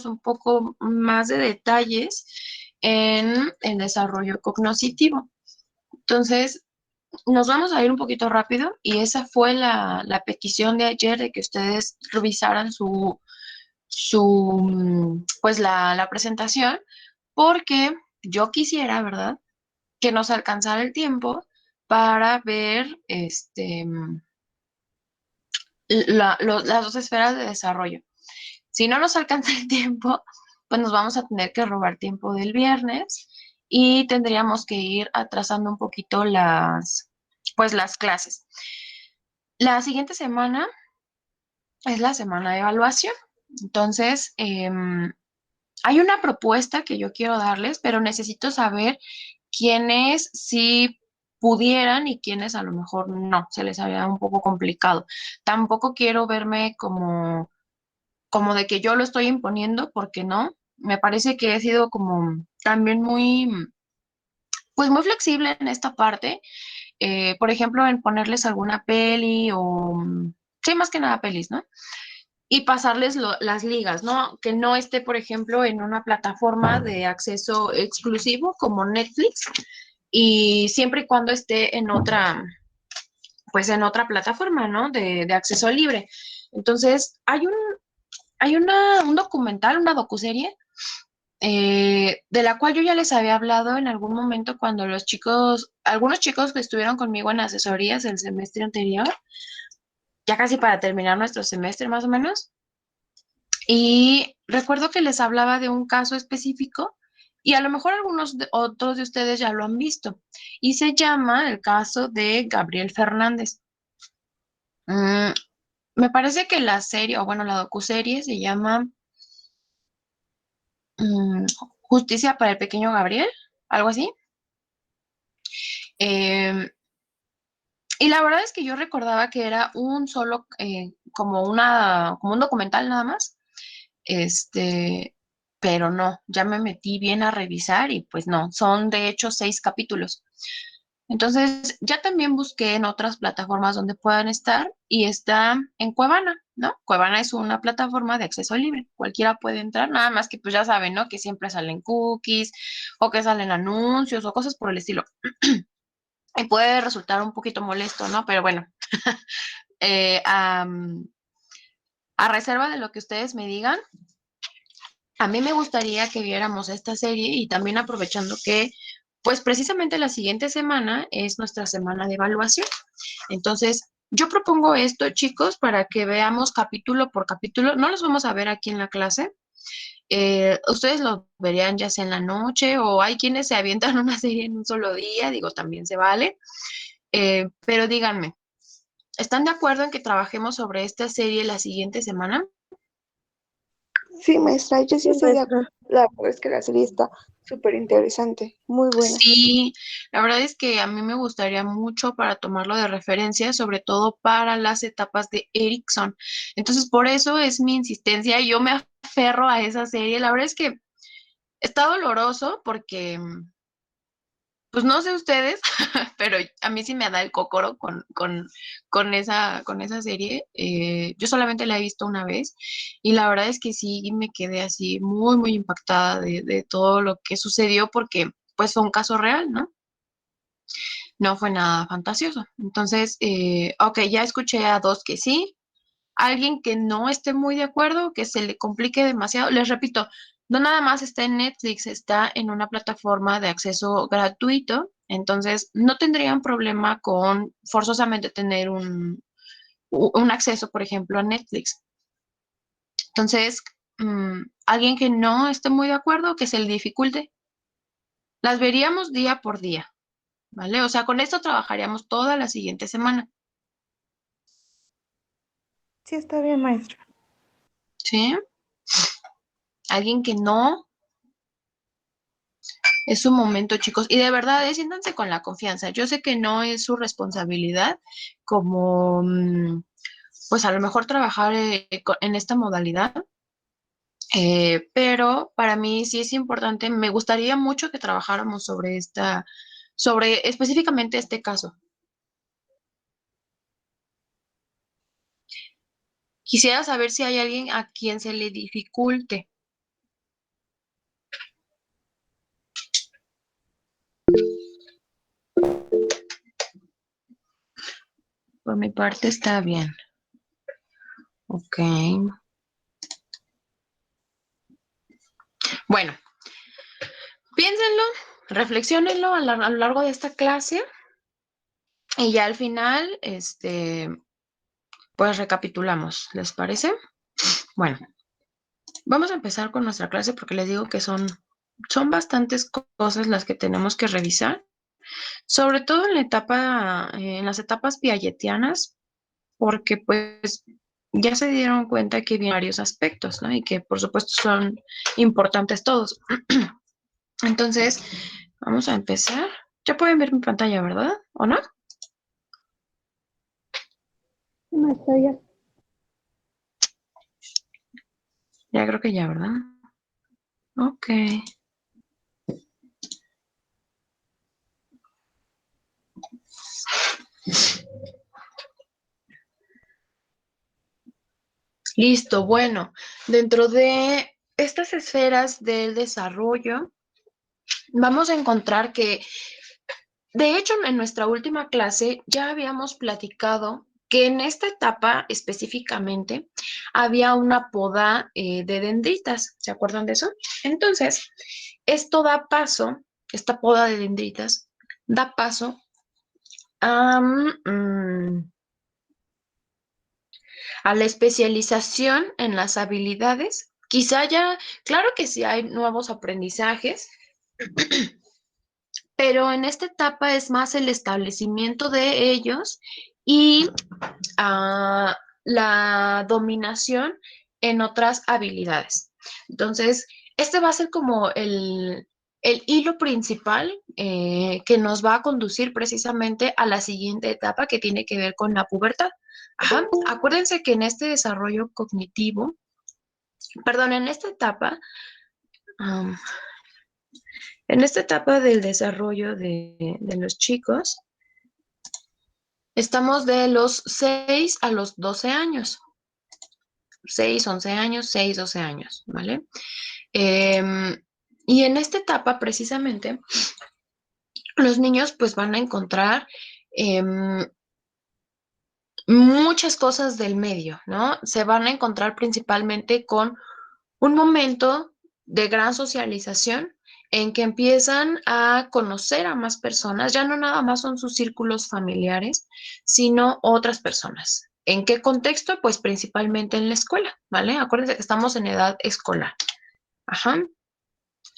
un poco más de detalles en el desarrollo cognitivo. Entonces, nos vamos a ir un poquito rápido y esa fue la petición de ayer de que ustedes revisaran pues la presentación, porque yo quisiera, ¿verdad? Que nos alcanzara el tiempo para ver las dos esferas de desarrollo. Si no nos alcanza el tiempo, pues nos vamos a tener que robar tiempo del viernes y tendríamos que ir atrasando un poquito pues las clases. La siguiente semana es la semana de evaluación. Entonces, hay una propuesta que yo quiero darles, pero necesito saber quiénes sí pudieran y quiénes a lo mejor no, se les había un poco complicado. Tampoco quiero verme como de que yo lo estoy imponiendo, porque no. Me parece que he sido como también pues muy flexible en esta parte. Por ejemplo, en ponerles alguna peli o, sí, más que nada pelis, ¿no? Y pasarles las ligas, ¿no? Que no esté, por ejemplo, en una plataforma de acceso exclusivo como Netflix y siempre y cuando esté en otra, pues en otra plataforma, ¿no? De acceso libre. Entonces, un documental, una docuserie, de la cual yo ya les había hablado en algún momento cuando algunos chicos que estuvieron conmigo en asesorías el semestre anterior, ya casi para terminar nuestro semestre más o menos, y recuerdo que les hablaba de un caso específico y a lo mejor otros de ustedes ya lo han visto, y se llama el caso de Gabriel Fernández. Mm, Me parece que la serie, o bueno, la docuserie se llama mm, Justicia para el pequeño Gabriel, algo así. Em, y la verdad es que yo recordaba que era un solo, como un documental nada más, pero no, ya me metí bien a revisar y pues no, son de hecho 6 capítulos. Entonces, ya también busqué en otras plataformas donde puedan estar y está en Cuevana, ¿no? Cuevana es una plataforma de acceso libre, cualquiera puede entrar, nada más que pues ya saben, ¿no? Que siempre salen cookies o que salen anuncios o cosas por el estilo. Y puede resultar un poquito molesto, ¿no? Pero bueno, eh, a, a reserva de lo que ustedes me digan, a mí me gustaría que viéramos esta serie y también aprovechando que, pues precisamente la siguiente semana es nuestra semana de evaluación. Entonces, yo propongo esto, chicos, para que veamos capítulo por capítulo. No los vamos a ver aquí en la clase. Ustedes lo verían ya sea en la noche o hay quienes se avientan una serie en un solo día, digo, también se vale. Pero díganme, ¿están de acuerdo en que trabajemos sobre esta serie la siguiente semana? Sí, maestra, yo sí Sí, estoy de acuerdo. maestra. La verdad es que la serie está súper interesante, muy buena. Sí, la verdad es que a mí me gustaría mucho para tomarlo de referencia, sobre todo para las etapas de Erickson. Entonces, por eso es mi insistencia y yo me aferro a esa serie. La verdad es que está doloroso porque, pues no sé ustedes, pero a mí sí me da el cócoro con esa serie. Yo solamente la he visto una vez y la verdad es que sí me quedé así muy, muy impactada de todo lo que sucedió porque pues fue un caso real, ¿no? No fue nada fantasioso. Entonces, ok, ya escuché a dos que sí, alguien que no esté muy de acuerdo, que se le complique demasiado. Les repito, no nada más está en Netflix, está en una plataforma de acceso gratuito, entonces no tendrían problema con forzosamente tener un acceso, por ejemplo, a Netflix. Entonces, alguien que no esté muy de acuerdo, que se le dificulte, las veríamos día por día, ¿vale? O sea, con esto trabajaríamos toda la siguiente semana, Sí, está bien, maestra. ¿sí? Alguien que no. Es un momento, chicos, y de verdad, siéntanse con la confianza. Yo sé que no es su responsabilidad como, pues a lo mejor trabajar en esta modalidad, pero para mí sí es importante, me gustaría mucho que trabajáramos sobre específicamente este caso. Quisiera saber si hay alguien a quien se le dificulte. Por mi parte está bien. Ok. Bueno, piénsenlo, reflexiónenlo a lo largo de esta clase y ya al final, pues recapitulamos. ¿Les parece? Bueno, vamos a empezar con nuestra clase porque les digo que son bastantes cosas las que tenemos que revisar, sobre todo en las etapas piagetianas, porque pues ya se dieron cuenta que vienen varios aspectos, ¿no? Y que por supuesto son importantes todos. Entonces, vamos a empezar. Ya pueden ver mi pantalla, ¿verdad? ¿O no? Maestra, ya. Ya creo que ya, ¿verdad? Ok. Listo, bueno, dentro de estas esferas del desarrollo, vamos a encontrar que, de hecho, en nuestra última clase ya habíamos platicado que en esta etapa específicamente había una poda de dendritas. ¿Se acuerdan de eso? Entonces, esto da paso, esta poda de dendritas, da paso a, a la especialización en las habilidades. Quizá ya, claro que sí hay nuevos aprendizajes, pero en esta etapa es más el establecimiento de ellos y la dominación en otras habilidades. Entonces, este va a ser como el hilo principal que nos va a conducir precisamente a la siguiente etapa que tiene que ver con la pubertad. Ajá. Acuérdense que en este desarrollo cognitivo, perdón, um, en esta etapa del desarrollo de los chicos, estamos de los 6 a los 12 años. 6, 11 años, 6, 12 años, ¿vale? Y en esta etapa, precisamente, los niños pues van a encontrar muchas cosas del medio, ¿no? Se van a encontrar principalmente con un momento de gran socialización en que empiezan a conocer a más personas, ya no nada más son sus círculos familiares, sino otras personas. ¿En qué contexto? Pues principalmente en la escuela, ¿vale? Acuérdense que estamos en edad escolar. Ajá.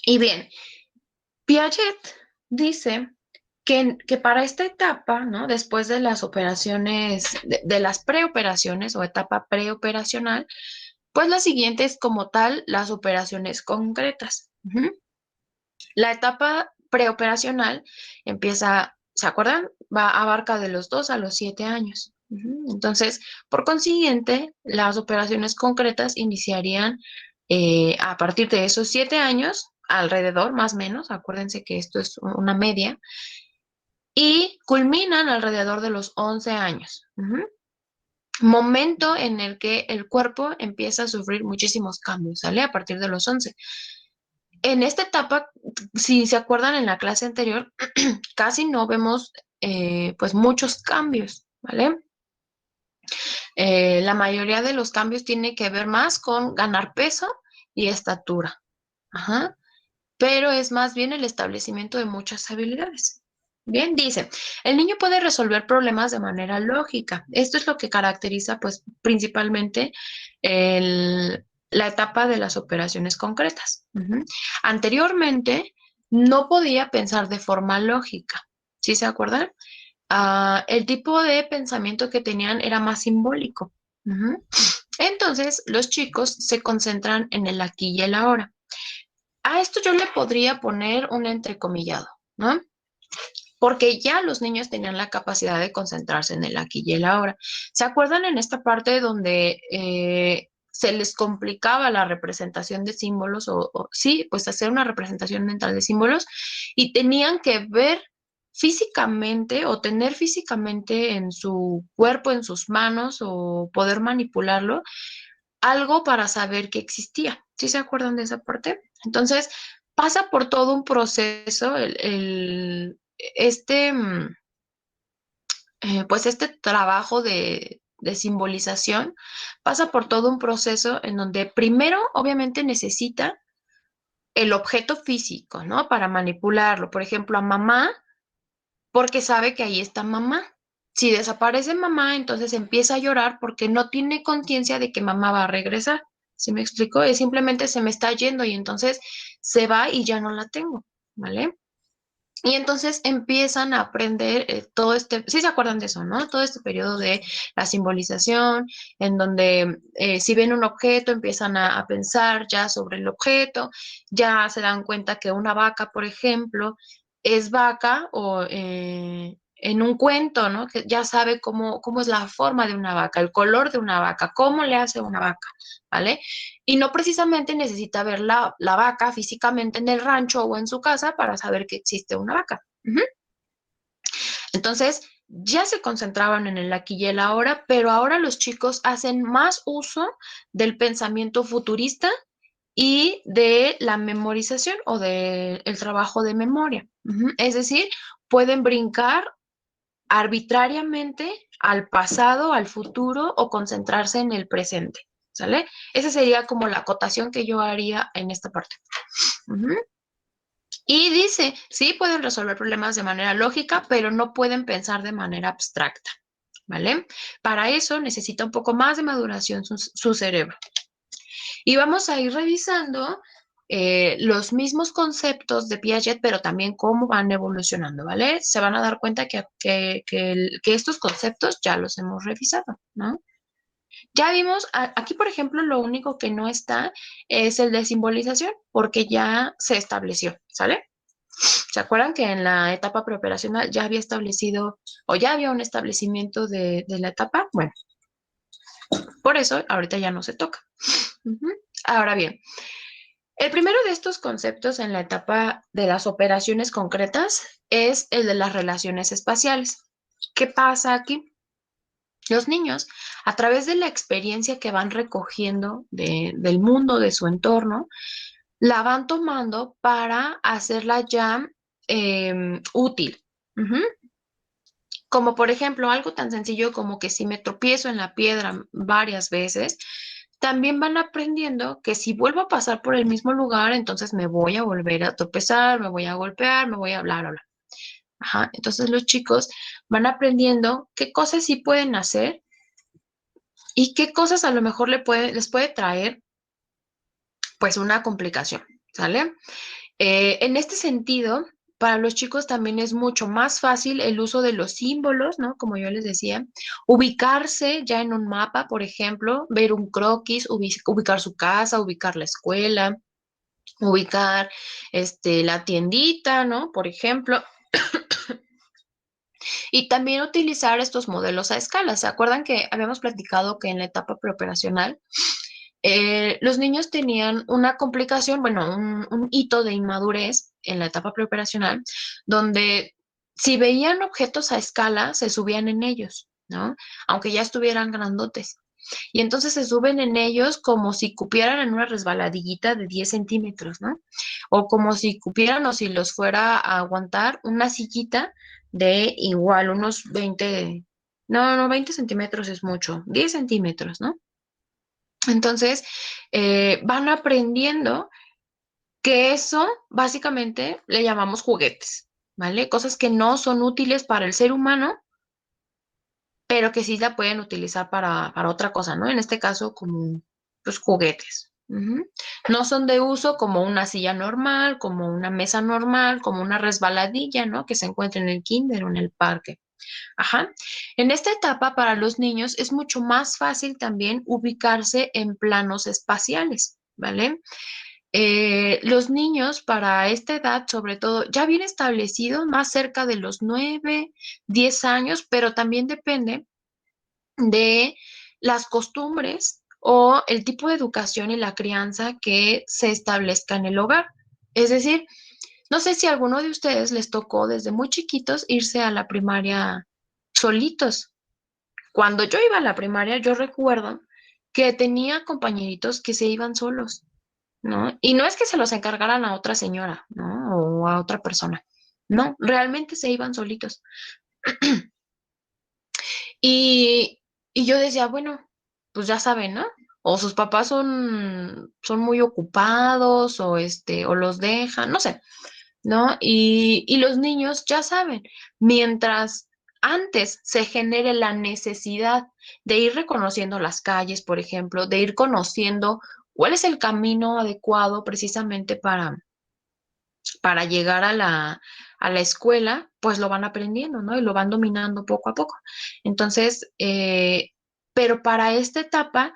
Y bien, Piaget dice que para esta etapa, ¿no? Después de las operaciones, de las preoperaciones o etapa preoperacional, pues la siguiente es como tal las operaciones concretas. Ujú. La etapa preoperacional empieza, ¿se acuerdan? Abarca de los 2 a los 7 años. Ujú. Entonces, por consiguiente, las operaciones concretas iniciarían a partir de esos 7 años, alrededor, más o menos, acuérdense que esto es una media, y culminan alrededor de los 11 años. Ujú. Momento en el que el cuerpo empieza a sufrir muchísimos cambios, ¿sale? A partir de los 11. En esta etapa, si se acuerdan en la clase anterior, casi no vemos pues muchos cambios, ¿vale? La mayoría de los cambios tiene que ver más con ganar peso y estatura. Ajá. Pero es más bien el establecimiento de muchas habilidades. Bien, dice, el niño puede resolver problemas de manera lógica. Esto es lo que caracteriza, pues, principalmente la etapa de las operaciones concretas. Ujú. Anteriormente, no podía pensar de forma lógica. ¿Sí se acuerdan? El tipo de pensamiento que tenían era más simbólico. Ujú. Entonces, los chicos se concentran en el aquí y el ahora. A esto yo le podría poner un entrecomillado, ¿no? Porque ya los niños tenían la capacidad de concentrarse en el aquí y el ahora. ¿Se acuerdan en esta parte donde se les complicaba la representación de símbolos sí, pues hacer una representación mental de símbolos y tenían que ver físicamente o tener físicamente en su cuerpo, en sus manos o poder manipularlo, algo para saber que existía? ¿Sí se acuerdan de esa parte? Entonces, pasa por todo un proceso este pues este trabajo de simbolización pasa por todo un proceso en donde primero obviamente necesita el objeto físico, ¿no? Para manipularlo. Por ejemplo, a mamá, porque sabe que ahí está mamá. Si desaparece mamá, entonces empieza a llorar porque no tiene conciencia de que mamá va a regresar. ¿Sí me explico? Es simplemente se me está yendo y entonces se va y ya no la tengo, ¿vale? Y entonces empiezan a aprender todo este, sí se acuerdan de eso, ¿no? Todo este periodo de la simbolización, en donde si ven un objeto, empiezan a pensar ya sobre el objeto, ya se dan cuenta que una vaca, por ejemplo, es vaca o en un cuento, ¿no? Que ya sabe cómo es la forma de una vaca, el color de una vaca, cómo le hace una vaca, ¿vale? Y no precisamente necesita ver la vaca físicamente en el rancho o en su casa para saber que existe una vaca. Ujú. Entonces, ya se concentraban en el aquí y el ahora, pero ahora los chicos hacen más uso del pensamiento futurista y de la memorización o del trabajo de memoria. Ujú. Es decir, pueden brincar arbitrariamente al pasado, al futuro o concentrarse en el presente, ¿sale? Esa sería como la acotación que yo haría en esta parte. Ujú. Y dice, sí pueden resolver problemas de manera lógica, pero no pueden pensar de manera abstracta, ¿vale? Para eso necesita un poco más de maduración su cerebro. Y vamos a ir revisando los mismos conceptos de Piaget, pero también cómo van evolucionando, ¿vale? Se van a dar cuenta que estos conceptos ya los hemos revisado, ¿no? Ya vimos, aquí por ejemplo, lo único que no está es el de simbolización, porque ya se estableció, ¿sale? ¿Se acuerdan que en la etapa preoperacional ya había establecido o ya había un establecimiento de la etapa? Bueno, por eso ahorita ya no se toca. Ujú. Ahora bien, el primero de estos conceptos en la etapa de las operaciones concretas es el de las relaciones espaciales. ¿Qué pasa aquí? Los niños, a través de la experiencia que van recogiendo del mundo, de su entorno, la van tomando para hacerla ya útil. Ujú. Como por ejemplo, algo tan sencillo como que si me tropiezo en la piedra varias veces, también van aprendiendo que si vuelvo a pasar por el mismo lugar, entonces me voy a volver a tropezar, me voy a golpear, me voy a bla, bla, bla. Ajá. Entonces los chicos van aprendiendo qué cosas sí pueden hacer y qué cosas a lo mejor les puede traer pues una complicación, ¿sale? En este sentido, para los chicos también es mucho más fácil el uso de los símbolos, ¿no? Como yo les decía, ubicarse ya en un mapa, por ejemplo, ver un croquis, ubicar su casa, ubicar la escuela, ubicar la tiendita, ¿no? Por ejemplo, y también utilizar estos modelos a escala. ¿Se acuerdan que habíamos platicado que en la etapa preoperacional los niños tenían una complicación, bueno, un hito de inmadurez en la etapa preoperacional, donde si veían objetos a escala, se subían en ellos, ¿no? Aunque ya estuvieran grandotes. Y entonces se suben en ellos como si cupieran en una resbaladillita de 10 centímetros, ¿no? O como si cupieran o si los fuera a aguantar una sillita de igual unos 20, no, no, 20 centímetros es mucho, 10 centímetros, ¿no? Entonces, van aprendiendo que eso básicamente le llamamos juguetes, ¿vale? Cosas que no son útiles para el ser humano, pero que sí la pueden utilizar para otra cosa, ¿no? En este caso, como pues juguetes. Ujú. No son de uso como una silla normal, como una mesa normal, como una resbaladilla, ¿no? Que se encuentra en el kinder o en el parque. Ajá. En esta etapa para los niños es mucho más fácil también ubicarse en planos espaciales, ¿vale? Los niños para esta edad, sobre todo, ya bien establecidos, más cerca de los 9, 10 años, pero también depende de las costumbres o el tipo de educación y la crianza que se establezca en el hogar. Es decir, no sé si a alguno de ustedes les tocó desde muy chiquitos irse a la primaria solitos. Cuando yo iba a la primaria, yo recuerdo que tenía compañeritos que se iban solos, ¿no? Y no es que se los encargaran a otra señora, ¿no? O a otra persona. No, realmente se iban solitos. Y yo decía, bueno, pues ya saben, ¿no? O sus papás son muy ocupados, o los dejan, no sé, ¿no? Y los niños ya saben, mientras antes se genere la necesidad de ir reconociendo las calles, por ejemplo, de ir conociendo cuál es el camino adecuado precisamente para llegar a la escuela, pues lo van aprendiendo, ¿no? Y lo van dominando poco a poco. Entonces, pero para esta etapa,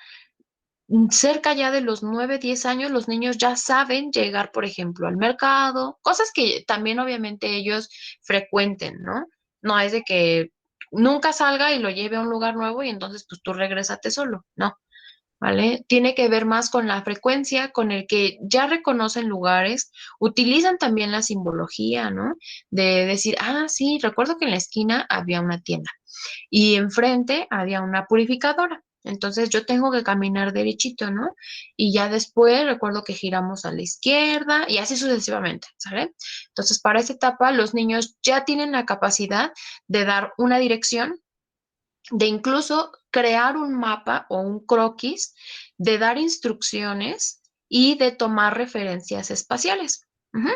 cerca ya de los 9, 10 años, los niños ya saben llegar, por ejemplo, al mercado, cosas que también obviamente ellos frecuenten, ¿no? No es de que nunca salga y lo lleve a un lugar nuevo y entonces pues tú regrésate solo, no. ¿Vale? Tiene que ver más con la frecuencia, con el que ya reconocen lugares, utilizan también la simbología, ¿no? De decir, ah, sí, recuerdo que en la esquina había una tienda y enfrente había una purificadora. Entonces yo tengo que caminar derechito, ¿no? Y ya después recuerdo que giramos a la izquierda y así sucesivamente, ¿sale? Entonces para esta etapa los niños ya tienen la capacidad de dar una dirección, de incluso crear un mapa o un croquis, de dar instrucciones y de tomar referencias espaciales. Ujú.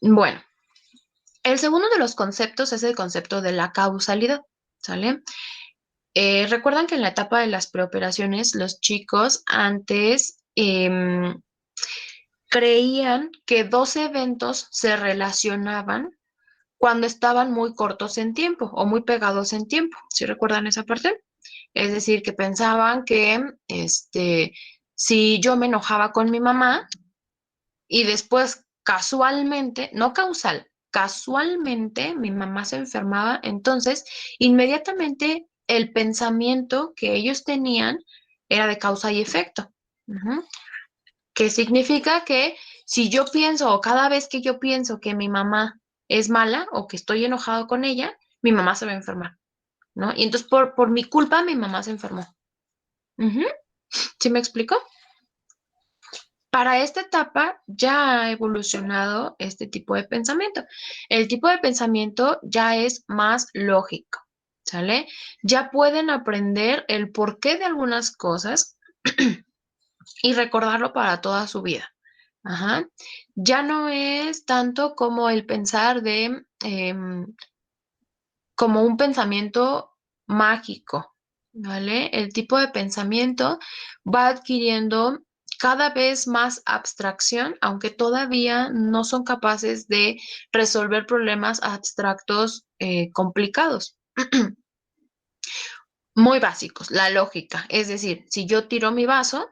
Bueno, el segundo de los conceptos es el concepto de la causalidad, ¿sale? Recuerdan que en la etapa de las preoperaciones, los chicos antes creían que dos eventos se relacionaban cuando estaban muy cortos en tiempo o muy pegados en tiempo. ¿Sí recuerdan esa parte? Es decir, que pensaban que si yo me enojaba con mi mamá y después casualmente, no causal, casualmente mi mamá se enfermaba, entonces inmediatamente el pensamiento que ellos tenían era de causa y efecto. Ujú. Que significa que si yo pienso o cada vez que yo pienso que mi mamá es mala o que estoy enojado con ella, mi mamá se va a enfermar, ¿no? Y entonces por mi culpa mi mamá se enfermó. Ujú. ¿Sí me explico? Para esta etapa ya ha evolucionado este tipo de pensamiento. El tipo de pensamiento ya es más lógico, ¿sale? Ya pueden aprender el porqué de algunas cosas y recordarlo para toda su vida. Ajá. Ya no es tanto como el pensar como un pensamiento mágico, ¿vale? El tipo de pensamiento va adquiriendo cada vez más abstracción, aunque todavía no son capaces de resolver problemas abstractos complicados. Muy básicos, la lógica. Es decir, si yo tiro mi vaso,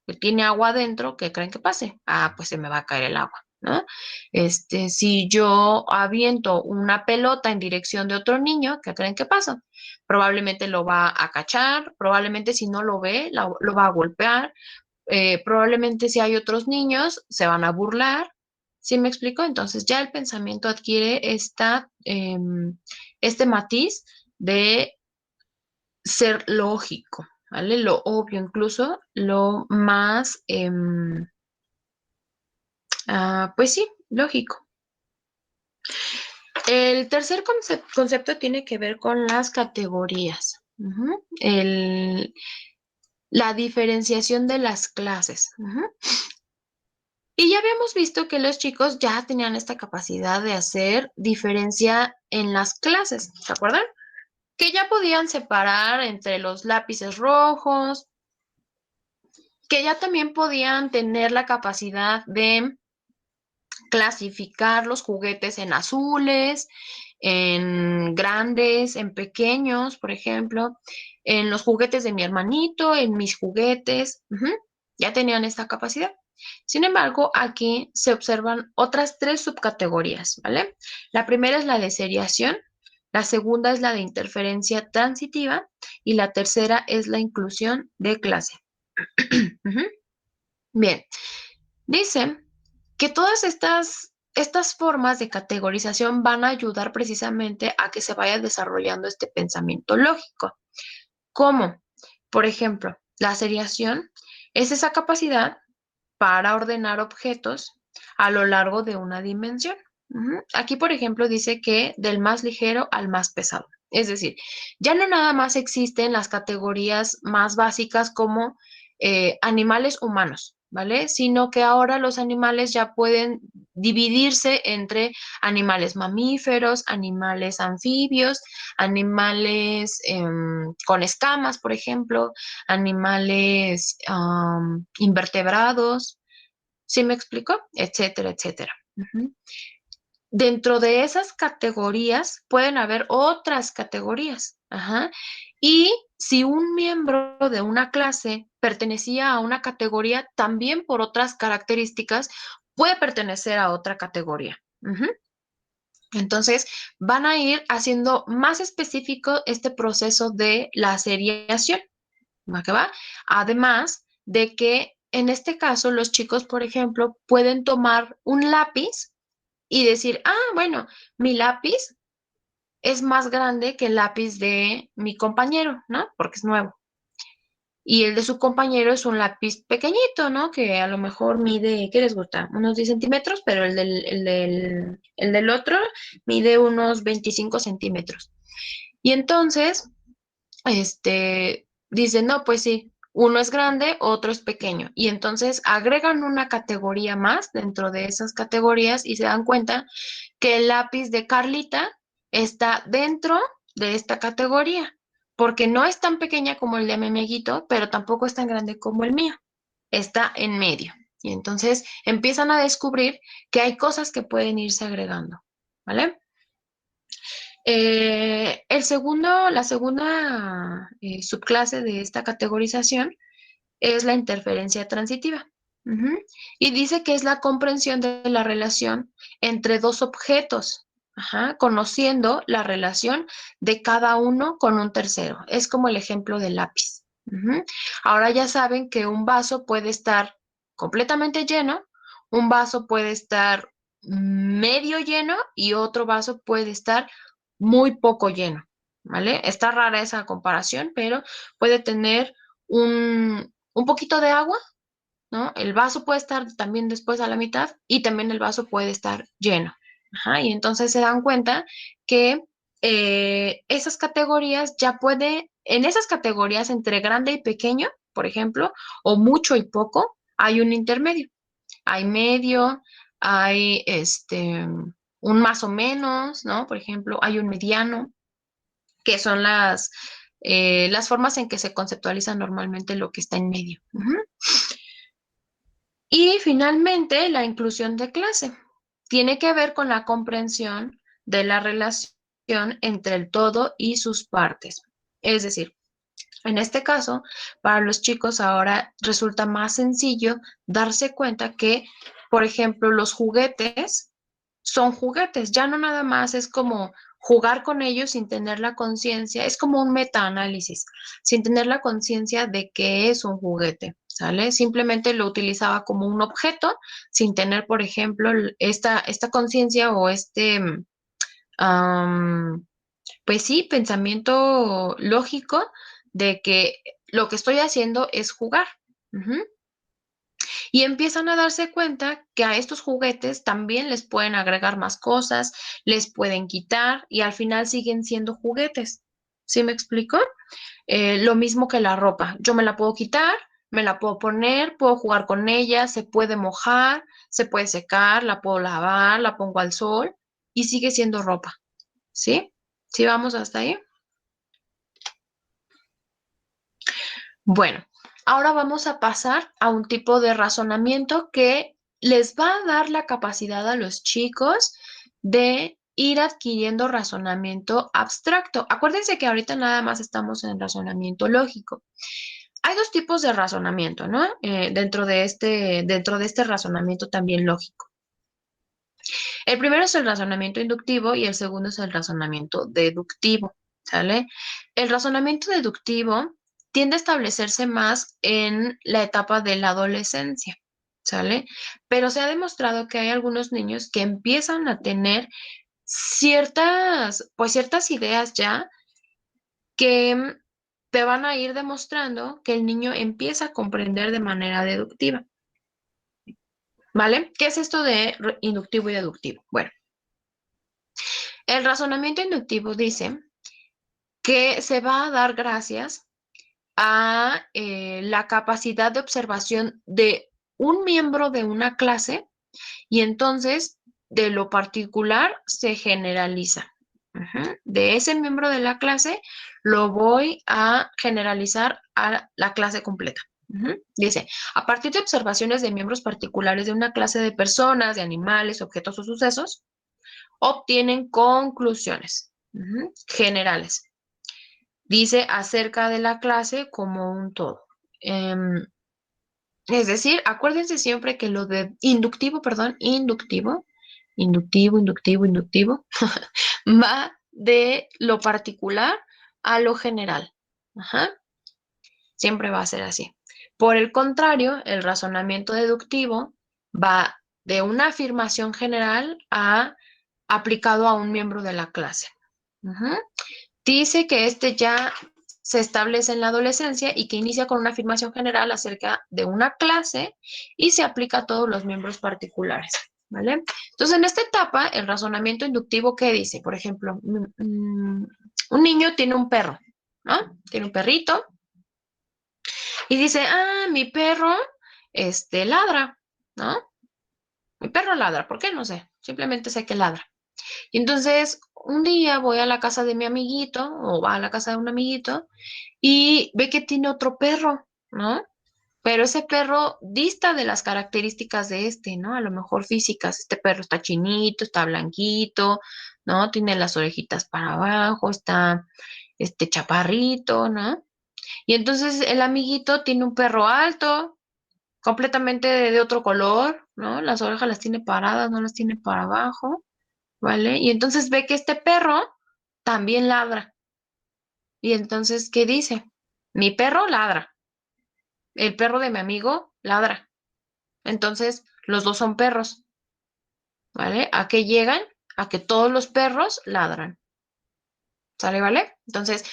que tiene agua adentro, ¿qué creen que pase? Ah, pues se me va a caer el agua, ¿no? Si yo aviento una pelota en dirección de otro niño, ¿qué creen que pasa? Probablemente lo va a cachar, probablemente si no lo ve, lo va a golpear, probablemente si hay otros niños, se van a burlar. ¿Sí me explico? Entonces ya el pensamiento adquiere este matiz de ser lógico, ¿vale? Lo obvio, incluso lo más, pues sí, lógico. El tercer concepto tiene que ver con las categorías. Ujú. La diferenciación de las clases. Ujú. Y ya habíamos visto que los chicos ya tenían esta capacidad de hacer diferencia en las clases, ¿se acuerdan? Que ya podían separar entre los lápices rojos, que ya también podían tener la capacidad de clasificar los juguetes en azules, en grandes, en pequeños, por ejemplo, en los juguetes de mi hermanito, en mis juguetes. Ujú. Ya tenían esta capacidad. Sin embargo, aquí se observan otras tres subcategorías, ¿vale? La primera es la de seriación, la segunda es la de interferencia transitiva y la tercera es la inclusión de clase. Ujú. Bien, dice que todas estas formas de categorización van a ayudar precisamente a que se vaya desarrollando este pensamiento lógico. ¿Cómo? Por ejemplo, la seriación es esa capacidad para ordenar objetos a lo largo de una dimensión. Ujú. Aquí, por ejemplo, dice que del más ligero al más pesado. Es decir, ya no nada más existen las categorías más básicas como animales humanos, ¿vale? Sino que ahora los animales ya pueden dividirse entre animales mamíferos, animales anfibios, animales con escamas, por ejemplo, animales invertebrados, ¿sí me explico? Etcétera, etcétera. Ujú. Dentro de esas categorías pueden haber otras categorías. Ajá. Y si un miembro de una clase pertenecía a una categoría, también por otras características puede pertenecer a otra categoría. Ujú. Entonces, van a ir haciendo más específico este proceso de la seriación. ¿Va que va? Además de que en este caso los chicos, por ejemplo, pueden tomar un lápiz y decir, ah, bueno, mi lápiz es más grande que el lápiz de mi compañero, ¿no? Porque es nuevo. Y el de su compañero es un lápiz pequeñito, ¿no? Que a lo mejor mide, ¿qué les gusta? Unos 10 centímetros, pero el del otro mide unos 25 centímetros. Y entonces, dicen, no, pues sí, uno es grande, otro es pequeño. Y entonces agregan una categoría más dentro de esas categorías y se dan cuenta que el lápiz de Carlita está dentro de esta categoría, porque no es tan pequeña como el de mi amiguito, pero tampoco es tan grande como el mío. Está en medio. Y entonces empiezan a descubrir que hay cosas que pueden irse agregando, ¿vale? La segunda subclase de esta categorización es la interferencia transitiva. Ujú. Y dice que es la comprensión de la relación entre dos objetos, ajá, conociendo la relación de cada uno con un tercero. Es como el ejemplo del lápiz. Ujú. Ahora ya saben que un vaso puede estar completamente lleno, un vaso puede estar medio lleno y otro vaso puede estar muy poco lleno, ¿vale? Está rara esa comparación, pero puede tener un poquito de agua, ¿no? El vaso puede estar también después a la mitad y también el vaso puede estar lleno. Ajá, y entonces se dan cuenta que esas categorías en esas categorías entre grande y pequeño, por ejemplo, o mucho y poco, hay un intermedio. Hay medio, hay un más o menos, ¿no? Por ejemplo, hay un mediano, que son las formas en que se conceptualiza normalmente lo que está en medio. Ujú. Y finalmente, la inclusión de clase. Tiene que ver con la comprensión de la relación entre el todo y sus partes. Es decir, en este caso, para los chicos ahora resulta más sencillo darse cuenta que, por ejemplo, los juguetes son juguetes, ya no nada más es como jugar con ellos sin tener la conciencia, es como un metaanálisis, sin tener la conciencia de que es un juguete, ¿sale? Simplemente lo utilizaba como un objeto, sin tener, por ejemplo, esta conciencia o am, pues sí, pensamiento lógico de que lo que estoy haciendo es jugar. Ujú. Y empiezan a darse cuenta que a estos juguetes también les pueden agregar más cosas, les pueden quitar y al final siguen siendo juguetes. ¿Sí me explico? Lo mismo que la ropa. Yo me la puedo quitar, me la puedo poner, puedo jugar con ella, se puede mojar, se puede secar, la puedo lavar, la pongo al sol y sigue siendo ropa. ¿Sí? ¿Sí vamos hasta ahí? Bueno, ahora vamos a pasar a un tipo de razonamiento que les va a dar la capacidad a los chicos de ir adquiriendo razonamiento abstracto. Acuérdense que ahorita nada más estamos en razonamiento lógico. Hay dos tipos de razonamiento, ¿no? Dentro de este razonamiento también lógico. El primero es el razonamiento inductivo y el segundo es el razonamiento deductivo, ¿sale? El razonamiento deductivo tiende a establecerse más en la etapa de la adolescencia, ¿sale? Pero se ha demostrado que hay algunos niños que empiezan a tener ciertas ideas ya que te van a ir demostrando que el niño empieza a comprender de manera deductiva, ¿vale? ¿Qué es esto de inductivo y deductivo? Bueno. El razonamiento inductivo dice que se va a dar gracias a la capacidad de observación de un miembro de una clase y entonces de lo particular se generaliza. Ujú. De ese miembro de la clase lo voy a generalizar a la clase completa. Ujú. Dice, a partir de observaciones de miembros particulares de una clase de personas, de animales, objetos o sucesos, obtienen conclusiones generales. Dice acerca de la clase como un todo. Es decir, acuérdense siempre que lo de inductivo, perdón, inductivo, va de lo particular a lo general. Ajá. Siempre va a ser así. Por el contrario, el razonamiento deductivo va de una afirmación general a aplicado a un miembro de la clase. Ujú. Dice que este ya se establece en la adolescencia y que inicia con una afirmación general acerca de una clase y se aplica a todos los miembros particulares, ¿vale? Entonces, en esta etapa, el razonamiento inductivo, ¿qué dice? Por ejemplo, un niño tiene un perro, ¿no? Tiene un perrito y dice, mi perro, ladra, ¿no? Mi perro ladra, ¿por qué? No sé, simplemente sé que ladra. Y entonces, un día voy a la casa de mi amiguito o va a la casa de un amiguito y ve que tiene otro perro, ¿no? Pero ese perro dista de las características de este, ¿no? A lo mejor físicas. Este perro está chinito, está blanquito, ¿no? Tiene las orejitas para abajo, está chaparrito, ¿no? Y entonces el amiguito tiene un perro alto, completamente de otro color, ¿no? Las orejas las tiene paradas, no las tiene para abajo, ¿vale? Y entonces ve que este perro también ladra. Y entonces, ¿qué dice? Mi perro ladra, el perro de mi amigo ladra. Entonces, los dos son perros, ¿vale? ¿A qué llegan? A que todos los perros ladran. ¿Sale, vale? Entonces,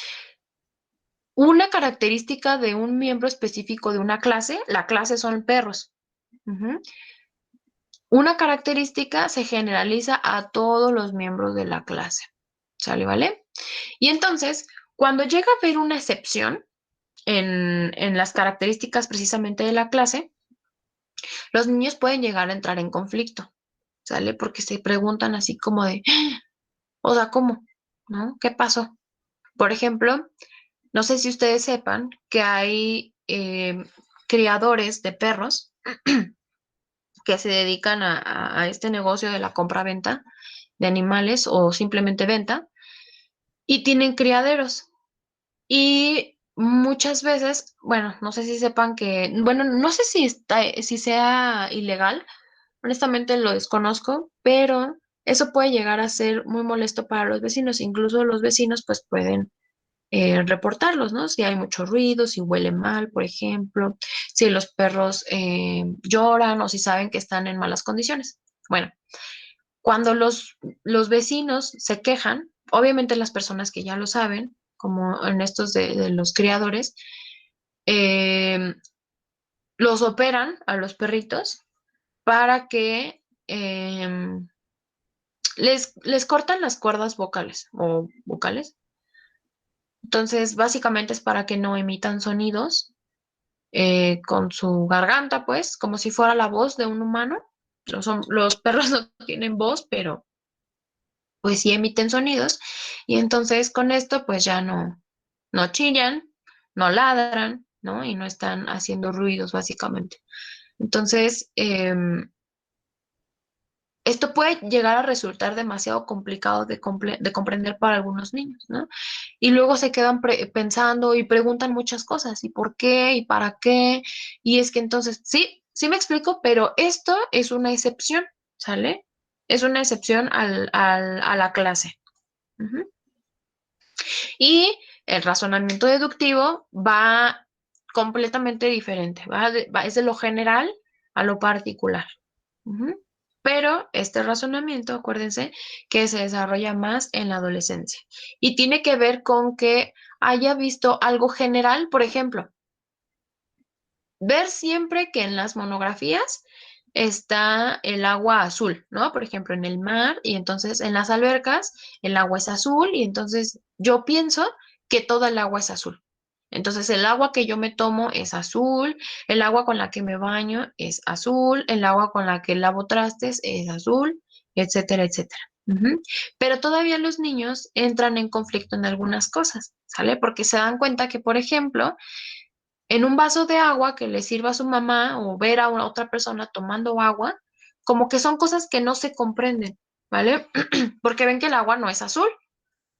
una característica de un miembro específico de una clase, la clase son perros. Ujú. Una característica se generaliza a todos los miembros de la clase. ¿Sale, vale? Y entonces, cuando llega a haber una excepción en las características precisamente de la clase, los niños pueden llegar a entrar en conflicto, ¿sale? Porque se preguntan así como de, o sea, ¿cómo? ¿No? ¿Qué pasó? Por ejemplo, no sé si ustedes sepan que hay criadores de perros que se dedican a este negocio de la compra-venta de animales o simplemente venta y tienen criaderos. Y muchas veces, bueno, no sé si sepan que, bueno, no sé si sea ilegal, honestamente lo desconozco, pero eso puede llegar a ser muy molesto para los vecinos. Incluso los vecinos pues pueden reportarlos, ¿no? Si hay mucho ruido, si huele mal, por ejemplo, si los perros lloran o si saben que están en malas condiciones. Bueno, cuando los vecinos se quejan, obviamente las personas que ya lo saben, como en estos de los criadores, eh, los operan a los perritos para que les cortan las cuerdas vocales o vocales. Entonces, básicamente es para que no emitan sonidos con su garganta, pues, como si fuera la voz de un humano. Los perros no tienen voz, pero pues sí emiten sonidos. Y entonces con esto, pues ya no chillan, no ladran, ¿no? Y no están haciendo ruidos, básicamente. Entonces, esto puede llegar a resultar demasiado complicado de comprender para algunos niños, ¿no? Y luego se quedan pensando y preguntan muchas cosas, ¿y por qué? ¿Y para qué? Y es que entonces, sí me explico, pero esto es una excepción, ¿sale? Es una excepción a la clase. Ujú. Y el razonamiento deductivo va completamente diferente, es de lo general a lo particular. Ujú. Pero este razonamiento, acuérdense, que se desarrolla más en la adolescencia y tiene que ver con que haya visto algo general, por ejemplo, ver siempre que en las monografías está el agua azul, ¿no? Por ejemplo, en el mar y entonces en las albercas el agua es azul y entonces yo pienso que toda el agua es azul. Entonces, el agua que yo me tomo es azul, el agua con la que me baño es azul, el agua con la que lavo trastes es azul, etcétera, etcétera. Ujú. Pero todavía los niños entran en conflicto en algunas cosas, ¿sale? Porque se dan cuenta que, por ejemplo, en un vaso de agua que le sirva a su mamá o ver a una otra persona tomando agua, como que son cosas que no se comprenden, ¿vale? Porque ven que el agua no es azul,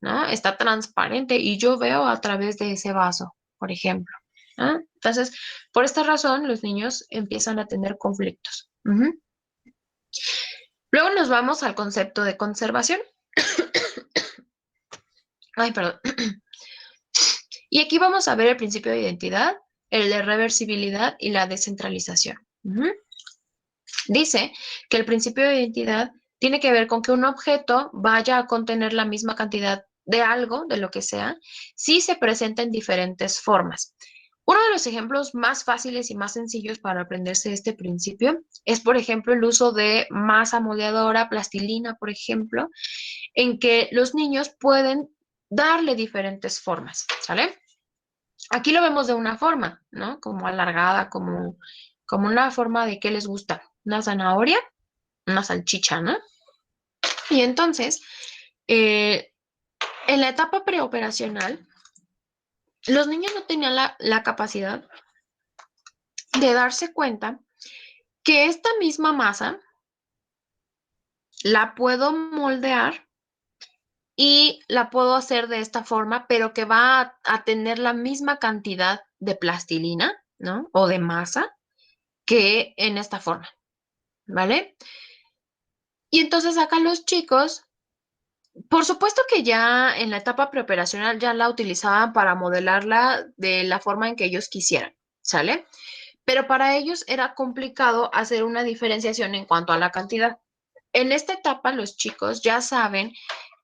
¿no? Está transparente y yo veo a través de ese vaso, por ejemplo, ¿no? Entonces, por esta razón, los niños empiezan a tener conflictos. Ujú. Luego nos vamos al concepto de conservación. Ay, perdón. Y aquí vamos a ver el principio de identidad, el de reversibilidad y la descentralización. Ujú. Dice que el principio de identidad tiene que ver con que un objeto vaya a contener la misma cantidad de algo, de lo que sea, si se presenta en diferentes formas. Uno de los ejemplos más fáciles y más sencillos para aprenderse este principio es, por ejemplo, el uso de masa moldeadora, plastilina, por ejemplo, en que los niños pueden darle diferentes formas, ¿sale? Aquí lo vemos de una forma, ¿no? Como alargada, como una forma de qué les gusta, una zanahoria, una salchicha, ¿no? Y entonces, eh, en la etapa preoperacional, los niños no tenían la capacidad de darse cuenta que esta misma masa la puedo moldear y la puedo hacer de esta forma, pero que va a tener la misma cantidad de plastilina, ¿no? O de masa que en esta forma, ¿vale? Y entonces acá los chicos, por supuesto que ya en la etapa preoperacional ya la utilizaban para modelarla de la forma en que ellos quisieran, ¿sale? Pero para ellos era complicado hacer una diferenciación en cuanto a la cantidad. En esta etapa los chicos ya saben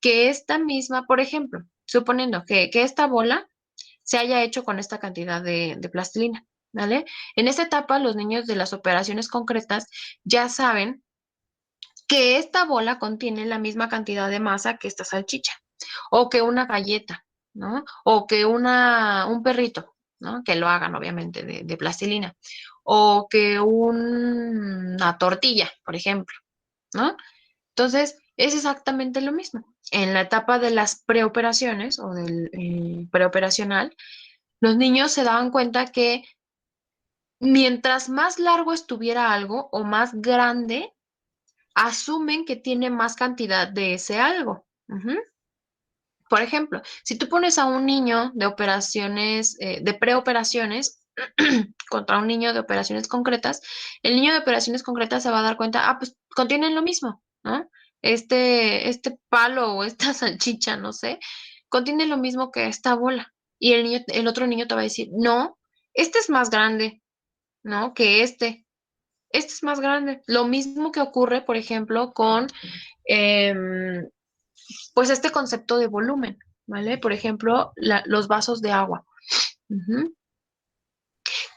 que esta misma, por ejemplo, suponiendo que esta bola se haya hecho con esta cantidad de plastilina, ¿vale? En esta etapa los niños de las operaciones concretas ya saben que esta bola contiene la misma cantidad de masa que esta salchicha, o que una galleta, ¿no? O que un perrito, ¿no? Que lo hagan, obviamente, de plastilina, o que una tortilla, por ejemplo, ¿no? Entonces, es exactamente lo mismo. En la etapa de las preoperaciones o del preoperacional, los niños se daban cuenta que mientras más largo estuviera algo o más grande, asumen que tiene más cantidad de ese algo. Ujú. Por ejemplo, si tú pones a un niño de operaciones, de preoperaciones, contra un niño de operaciones concretas, el niño de operaciones concretas se va a dar cuenta, pues contienen lo mismo, ¿no? Este palo o esta salchicha, no sé, contiene lo mismo que esta bola. Y el otro niño te va a decir, no, este es más grande, ¿no? Que este es más grande. Lo mismo que ocurre, por ejemplo, con em, pues este concepto de volumen, ¿vale? Por ejemplo, los vasos de agua. Ujú.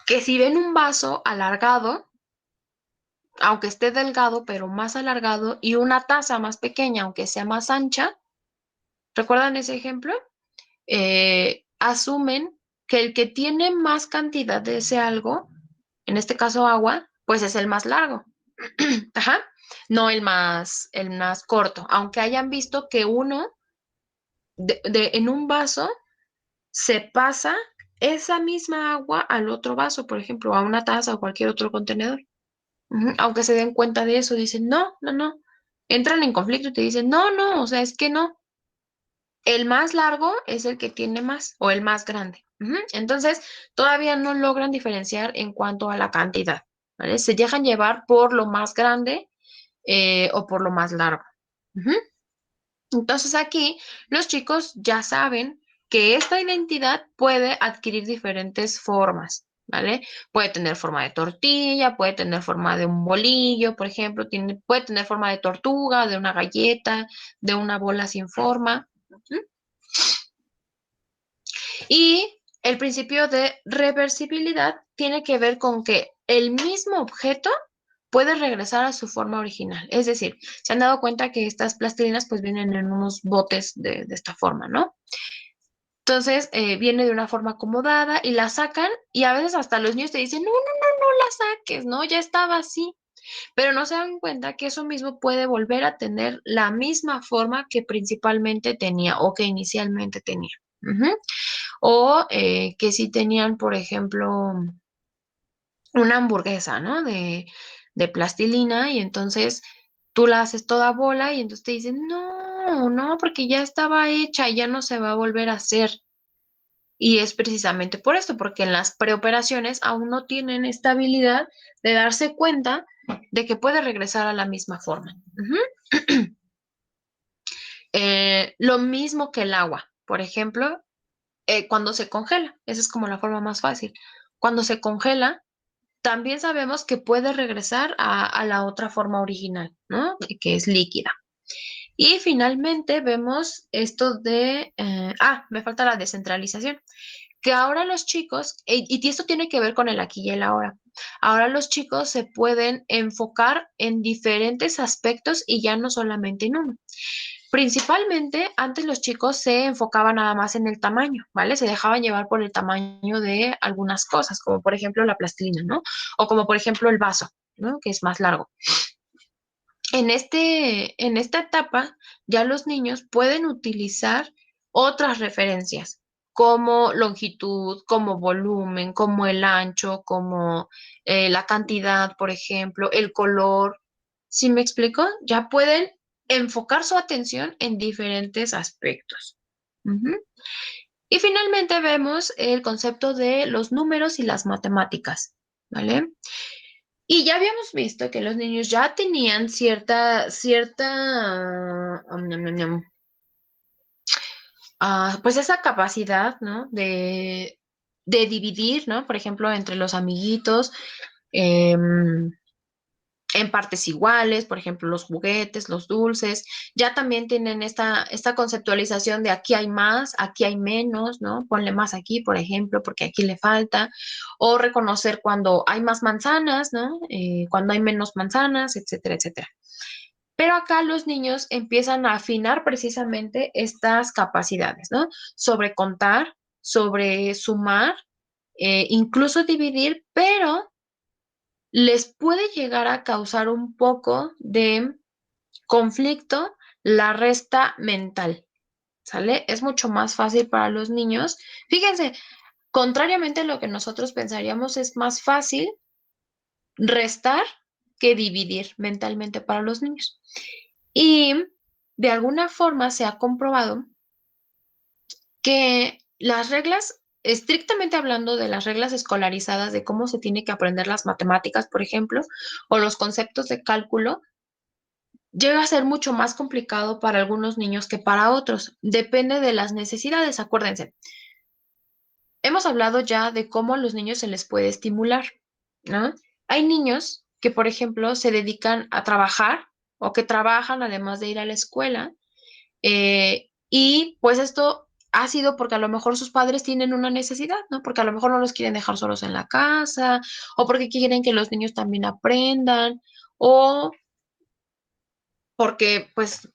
Que si ven un vaso alargado, aunque esté delgado, pero más alargado, y una taza más pequeña, aunque sea más ancha, ¿recuerdan ese ejemplo? Asumen que el que tiene más cantidad de ese algo, en este caso agua, pues es el más largo. Ajá. No el más corto, aunque hayan visto que uno en un vaso se pasa esa misma agua al otro vaso, por ejemplo, a una taza o cualquier otro contenedor. Ujú. Aunque se den cuenta de eso, dicen, no, no, no. Entran en conflicto y te dicen, no, no, o sea, es que no. El más largo es el que tiene más o el más grande. Ujú. Entonces, todavía no logran diferenciar en cuanto a la cantidad, ¿vale? Se dejan llevar por lo más grande o por lo más largo. Ujú. Entonces aquí los chicos ya saben que esta identidad puede adquirir diferentes formas, ¿vale? Puede tener forma de tortilla, puede tener forma de un bolillo, por ejemplo, puede tener forma de tortuga, de una galleta, de una bola sin forma. Ujú. Y el principio de reversibilidad tiene que ver con que el mismo objeto puede regresar a su forma original. Es decir, se han dado cuenta que estas plastilinas pues vienen en unos botes de esta forma, ¿no? Entonces, viene de una forma acomodada y la sacan y a veces hasta los niños te dicen, no, no, no, no la saques, ¿no? Ya estaba así. Pero no se dan cuenta que eso mismo puede volver a tener la misma forma que principalmente tenía o que inicialmente tenía. Ujú. O que si tenían, por ejemplo, una hamburguesa, ¿no? De plastilina y entonces tú la haces toda bola y entonces te dicen, no, no, porque ya estaba hecha y ya no se va a volver a hacer. Y es precisamente por esto, porque en las preoperaciones aún no tienen esta habilidad de darse cuenta de que puede regresar a la misma forma. Ujú. Lo mismo que el agua, por ejemplo, cuando se congela, esa es como la forma más fácil. Cuando se congela, también sabemos que puede regresar a la otra forma original, ¿no? Que es líquida. Y finalmente vemos esto me falta la descentralización, que ahora los chicos, y esto tiene que ver con el aquí y el ahora, ahora los chicos se pueden enfocar en diferentes aspectos y ya no solamente en uno. Principalmente, antes los chicos se enfocaban nada más en el tamaño, ¿vale? Se dejaban llevar por el tamaño de algunas cosas, como por ejemplo la plastilina, ¿no? O como por ejemplo el vaso, ¿no? Que es más largo. En esta etapa, ya los niños pueden utilizar otras referencias, como longitud, como volumen, como el ancho, como la cantidad, por ejemplo, el color. ¿Sí me explico? Ya pueden enfocar su atención en diferentes aspectos. Ujú. Y finalmente vemos el concepto de los números y las matemáticas, ¿vale? Y ya habíamos visto que los niños ya tenían pues esa capacidad, ¿no? De dividir, ¿no? Por ejemplo, entre los amiguitos, em, en partes iguales, por ejemplo, los juguetes, los dulces, ya también tienen esta conceptualización de aquí hay más, aquí hay menos, ¿no? Ponle más aquí, por ejemplo, porque aquí le falta, o reconocer cuando hay más manzanas, ¿no? Cuando hay menos manzanas, etcétera, etcétera. Pero acá los niños empiezan a afinar precisamente estas capacidades, ¿no? Sobre contar, sobre sumar, incluso dividir, pero les puede llegar a causar un poco de conflicto la resta mental, ¿sale? Es mucho más fácil para los niños. Fíjense, contrariamente a lo que nosotros pensaríamos, es más fácil restar que dividir mentalmente para los niños. Y de alguna forma se ha comprobado que las reglas, estrictamente hablando de las reglas escolarizadas de cómo se tiene que aprender las matemáticas, por ejemplo, o los conceptos de cálculo, llega a ser mucho más complicado para algunos niños que para otros. Depende de las necesidades, acuérdense. Hemos hablado ya de cómo a los niños se les puede estimular, ¿no? Hay niños que, por ejemplo, se dedican a trabajar o que trabajan además de ir a la escuela, y pues esto ha sido porque a lo mejor sus padres tienen una necesidad, ¿no? Porque a lo mejor no los quieren dejar solos en la casa o porque quieren que los niños también aprendan o porque, pues,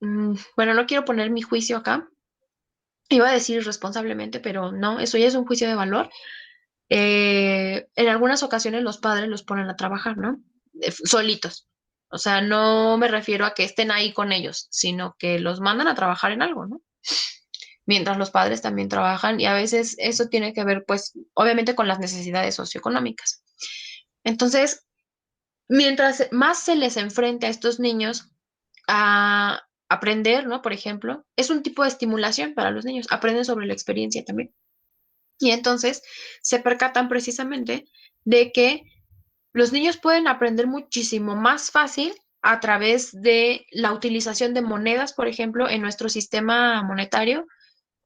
bueno, no quiero poner mi juicio acá. Iba a decir irresponsablemente, pero no, eso ya es un juicio de valor. En algunas ocasiones los padres los ponen a trabajar, ¿no? Solitos. O sea, no me refiero a que estén ahí con ellos, sino que los mandan a trabajar en algo, ¿no? Mientras los padres también trabajan y a veces eso tiene que ver, pues, obviamente con las necesidades socioeconómicas. Entonces, mientras más se les enfrente a estos niños a aprender, ¿no? Por ejemplo, es un tipo de estimulación para los niños, aprenden sobre la experiencia también. Y entonces se percatan precisamente de que los niños pueden aprender muchísimo más fácil a través de la utilización de monedas, por ejemplo, en nuestro sistema monetario,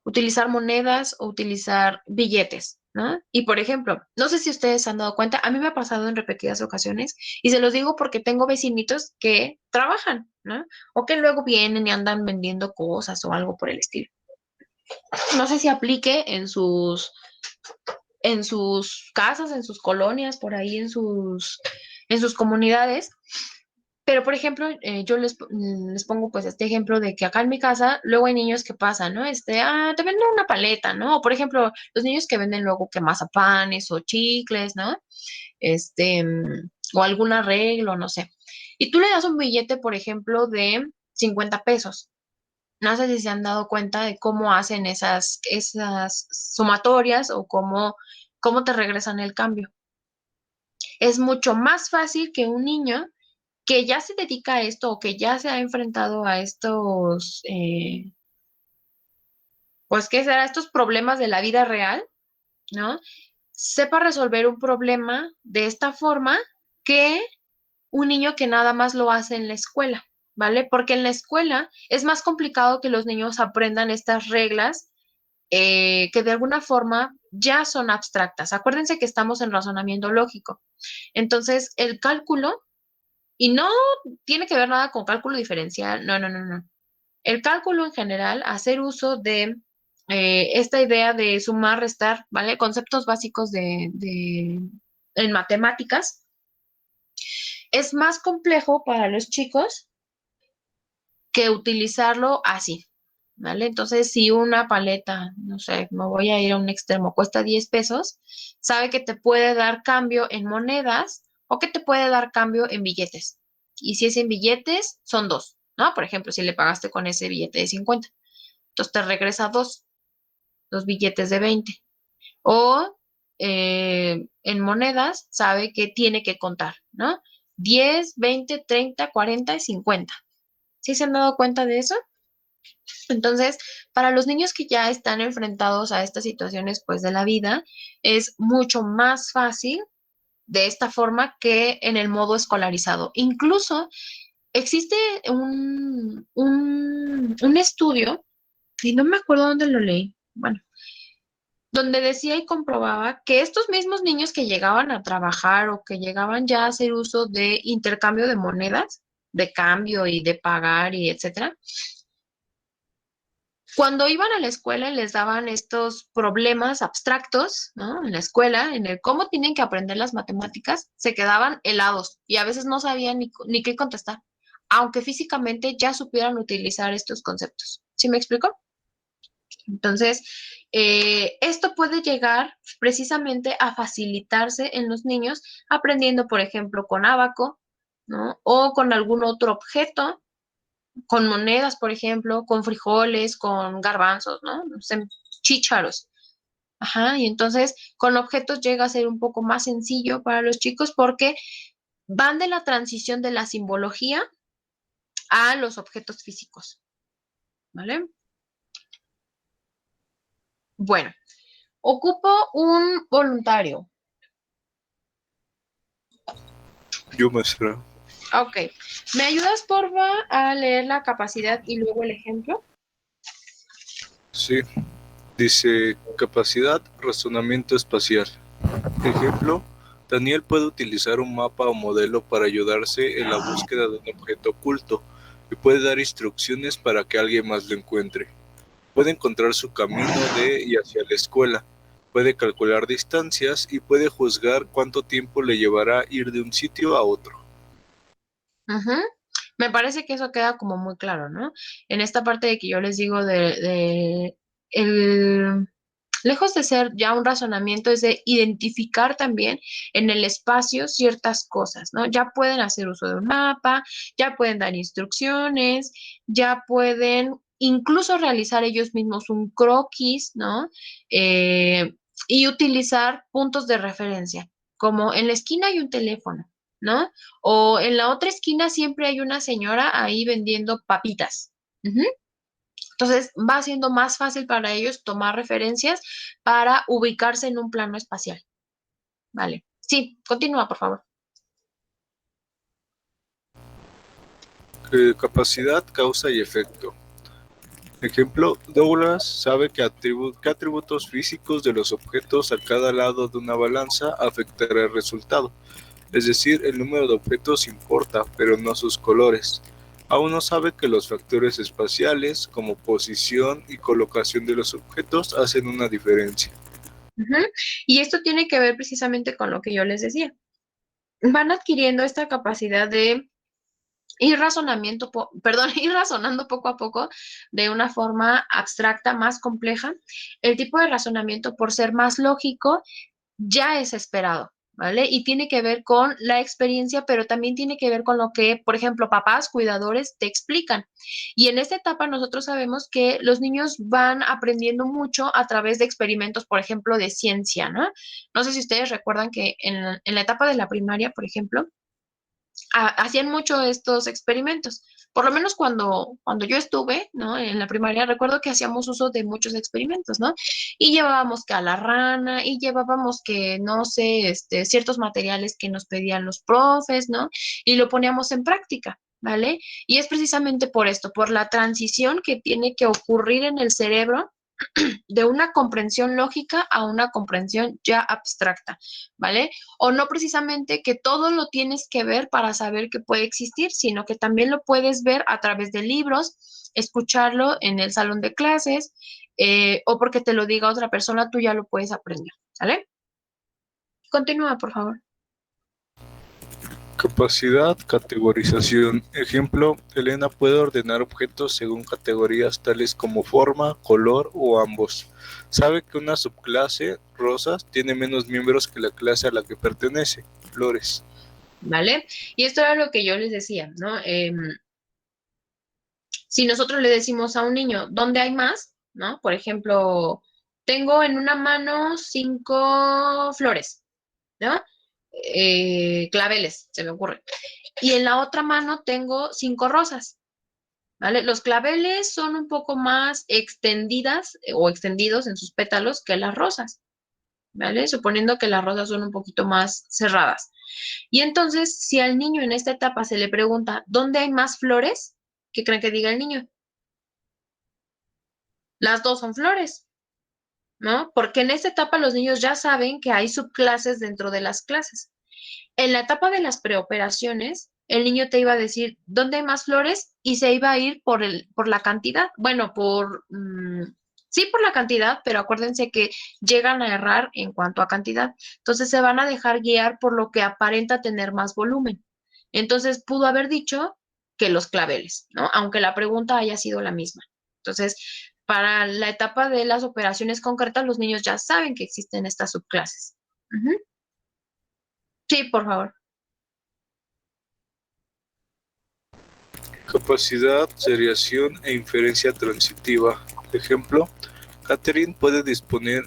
utilizar monedas o utilizar billetes, ¿no? Y por ejemplo, no sé si ustedes se han dado cuenta, a mí me ha pasado en repetidas ocasiones y se los digo porque tengo vecinitos que trabajan, ¿no? O que luego vienen y andan vendiendo cosas o algo por el estilo. No sé si aplique en sus casas, en sus colonias, por ahí en sus comunidades, Pero, por ejemplo, yo les pongo pues este ejemplo de que acá en mi casa luego hay niños que pasan, ¿no? Te venden una paleta, ¿no? O, por ejemplo, los niños que venden luego que mazapanes o chicles, ¿no? O algún arreglo, no sé. Y tú le das un billete, por ejemplo, de 50 pesos. No sé si se han dado cuenta de cómo hacen esas sumatorias o cómo te regresan el cambio. Es mucho más fácil que un niño que ya se dedica a esto o que ya se ha enfrentado a estos, pues, ¿qué será? Estos problemas de la vida real, ¿no? Sepa resolver un problema de esta forma que un niño que nada más lo hace en la escuela, ¿vale? Porque en la escuela es más complicado que los niños aprendan estas reglas que de alguna forma ya son abstractas. Acuérdense que estamos en razonamiento lógico. Entonces, el cálculo, y no tiene que ver nada con cálculo diferencial, no, no, no, no. El cálculo en general, hacer uso de esta idea de sumar, restar, ¿vale? Conceptos básicos en matemáticas, es más complejo para los chicos que utilizarlo así, ¿vale? Entonces, si una paleta, no sé, me voy a ir a un extremo, cuesta 10 pesos, sabe que te puede dar cambio en monedas o que te puede dar cambio en billetes. Y si es en billetes, son dos, ¿no? Por ejemplo, si le pagaste con ese billete de 50, entonces te regresa dos billetes de 20. O en monedas, sabe que tiene que contar, ¿no? 10, 20, 30, 40 y 50. ¿Sí se han dado cuenta de eso? Entonces, para los niños que ya están enfrentados a estas situaciones, pues, de la vida, es mucho más fácil de esta forma que en el modo escolarizado. Incluso existe un estudio, y no me acuerdo dónde lo leí, bueno, donde decía y comprobaba que estos mismos niños que llegaban a trabajar o que llegaban ya a hacer uso de intercambio de monedas, de cambio y de pagar y etcétera, cuando iban a la escuela y les daban estos problemas abstractos, ¿no? En la escuela, en el cómo tienen que aprender las matemáticas, se quedaban helados y a veces no sabían ni qué contestar, aunque físicamente ya supieran utilizar estos conceptos. ¿Sí me explico? Entonces, esto puede llegar precisamente a facilitarse en los niños aprendiendo, por ejemplo, con ábaco, ¿no? O con algún otro objeto, con monedas, por ejemplo, con frijoles, con garbanzos, ¿no? No sé, chícharos. Ajá, y entonces con objetos llega a ser un poco más sencillo para los chicos porque van de la transición de la simbología a los objetos físicos, ¿vale? Bueno, ocupo un voluntario. Yo, maestra. Ok, ¿me ayudas, porfa, a leer la capacidad y luego el ejemplo? Sí. Dice, capacidad, razonamiento espacial. Ejemplo, Daniel puede utilizar un mapa o modelo para ayudarse en la búsqueda de un objeto oculto y puede dar instrucciones para que alguien más lo encuentre. Puede encontrar su camino de y hacia la escuela. Puede calcular distancias y puede juzgar cuánto tiempo le llevará ir de un sitio a otro. Ujú. Me parece que eso queda como muy claro, ¿no? En esta parte de que yo les digo lejos de ser ya un razonamiento, es de identificar también en el espacio ciertas cosas, ¿no? Ya pueden hacer uso de un mapa, ya pueden dar instrucciones, ya pueden incluso realizar ellos mismos un croquis, ¿no? Y utilizar puntos de referencia, como en la esquina hay un teléfono, ¿no? O en la otra esquina siempre hay una señora ahí vendiendo papitas. Ujú. Entonces va siendo más fácil para ellos tomar referencias para ubicarse en un plano espacial. Vale. Sí, continúa, por favor. Capacidad, causa y efecto. Ejemplo, Douglas sabe qué atributos físicos de los objetos a cada lado de una balanza afectará el resultado. Es decir, el número de objetos importa, pero no sus colores. Aún no sabe que los factores espaciales, como posición y colocación de los objetos, hacen una diferencia. Ujú. Y esto tiene que ver precisamente con lo que yo les decía. Van adquiriendo esta capacidad de ir razonamiento, perdón, ir razonando poco a poco de una forma abstracta, más compleja. El tipo de razonamiento, por ser más lógico, ya es esperado, ¿vale? Y tiene que ver con la experiencia, pero también tiene que ver con lo que, por ejemplo, papás, cuidadores te explican. Y en esta etapa nosotros sabemos que los niños van aprendiendo mucho a través de experimentos, por ejemplo, de ciencia, ¿no? No sé si ustedes recuerdan que en la etapa de la primaria, por ejemplo, hacían mucho estos experimentos. Por lo menos cuando yo estuve, ¿no? En la primaria, recuerdo que hacíamos uso de muchos experimentos, ¿no? Y llevábamos que a la rana, y llevábamos que, no sé, ciertos materiales que nos pedían los profes, ¿no? Y lo poníamos en práctica, ¿vale? Y es precisamente por esto, por la transición que tiene que ocurrir en el cerebro de una comprensión lógica a una comprensión ya abstracta, ¿vale? O no precisamente que todo lo tienes que ver para saber que puede existir, sino que también lo puedes ver a través de libros, escucharlo en el salón de clases, o porque te lo diga otra persona, tú ya lo puedes aprender, ¿vale? Continúa, por favor. Capacidad, categorización. Ejemplo, Elena puede ordenar objetos según categorías tales como forma, color o ambos. Sabe que una subclase, rosas, tiene menos miembros que la clase a la que pertenece, flores. ¿Vale? Y esto era lo que yo les decía, ¿no? Si nosotros le decimos a un niño, ¿dónde hay más? ¿No? Por ejemplo, tengo en una mano 5 flores, ¿no? Claveles, se me ocurre. Y en la otra mano tengo 5 rosas, ¿vale? Los claveles son un poco más extendidas o extendidos en sus pétalos que las rosas, ¿vale? Suponiendo que las rosas son un poquito más cerradas. Y entonces, si al niño en esta etapa se le pregunta, ¿dónde hay más flores? ¿Qué creen que diga el niño? Las dos son flores, ¿no? Porque en esta etapa los niños ya saben que hay subclases dentro de las clases. En la etapa de las preoperaciones, el niño te iba a decir, ¿dónde hay más flores? Y se iba a ir por la cantidad. Bueno, sí por la cantidad, pero acuérdense que llegan a errar en cuanto a cantidad. Entonces se van a dejar guiar por lo que aparenta tener más volumen. Entonces pudo haber dicho que los claveles, ¿no? Aunque la pregunta haya sido la misma. Entonces, para la etapa de las operaciones concretas, los niños ya saben que existen estas subclases. Ujú. Sí, por favor. Capacidad, seriación e inferencia transitiva. Ejemplo, Catherine puede disponer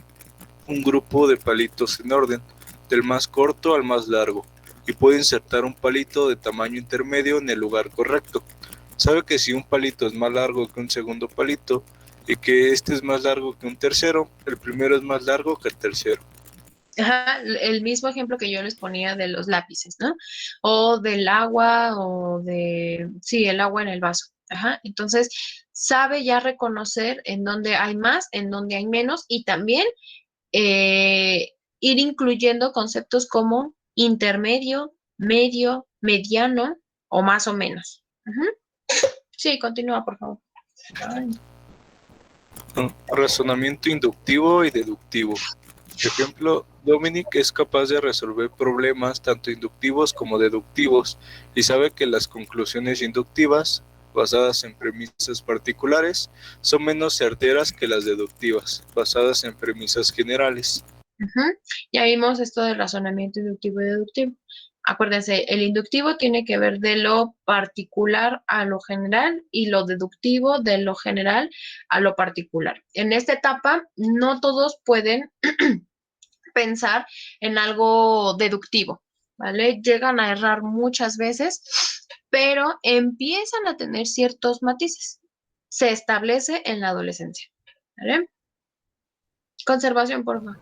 un grupo de palitos en orden, del más corto al más largo, y puede insertar un palito de tamaño intermedio en el lugar correcto. Sabe que si un palito es más largo que un segundo palito y que este es más largo que un tercero, el primero es más largo que el tercero. Ajá, el mismo ejemplo que yo les ponía de los lápices, ¿no? O del agua, sí, el agua en el vaso. Ajá, entonces sabe ya reconocer en dónde hay más, en dónde hay menos, y también ir incluyendo conceptos como intermedio, medio, mediano o más o menos. Ujú. Sí, continúa, por favor. Ay. Razonamiento inductivo y deductivo. Ejemplo, Dominic es capaz de resolver problemas tanto inductivos como deductivos y sabe que las conclusiones inductivas, basadas en premisas particulares, son menos certeras que las deductivas, basadas en premisas generales. Ujú. Ya vimos esto del razonamiento inductivo y deductivo. Acuérdense, el inductivo tiene que ver de lo particular a lo general y lo deductivo de lo general a lo particular. En esta etapa, no todos pueden pensar en algo deductivo, ¿vale? Llegan a errar muchas veces, pero empiezan a tener ciertos matices. Se establece en la adolescencia, ¿vale? Conservación, por favor.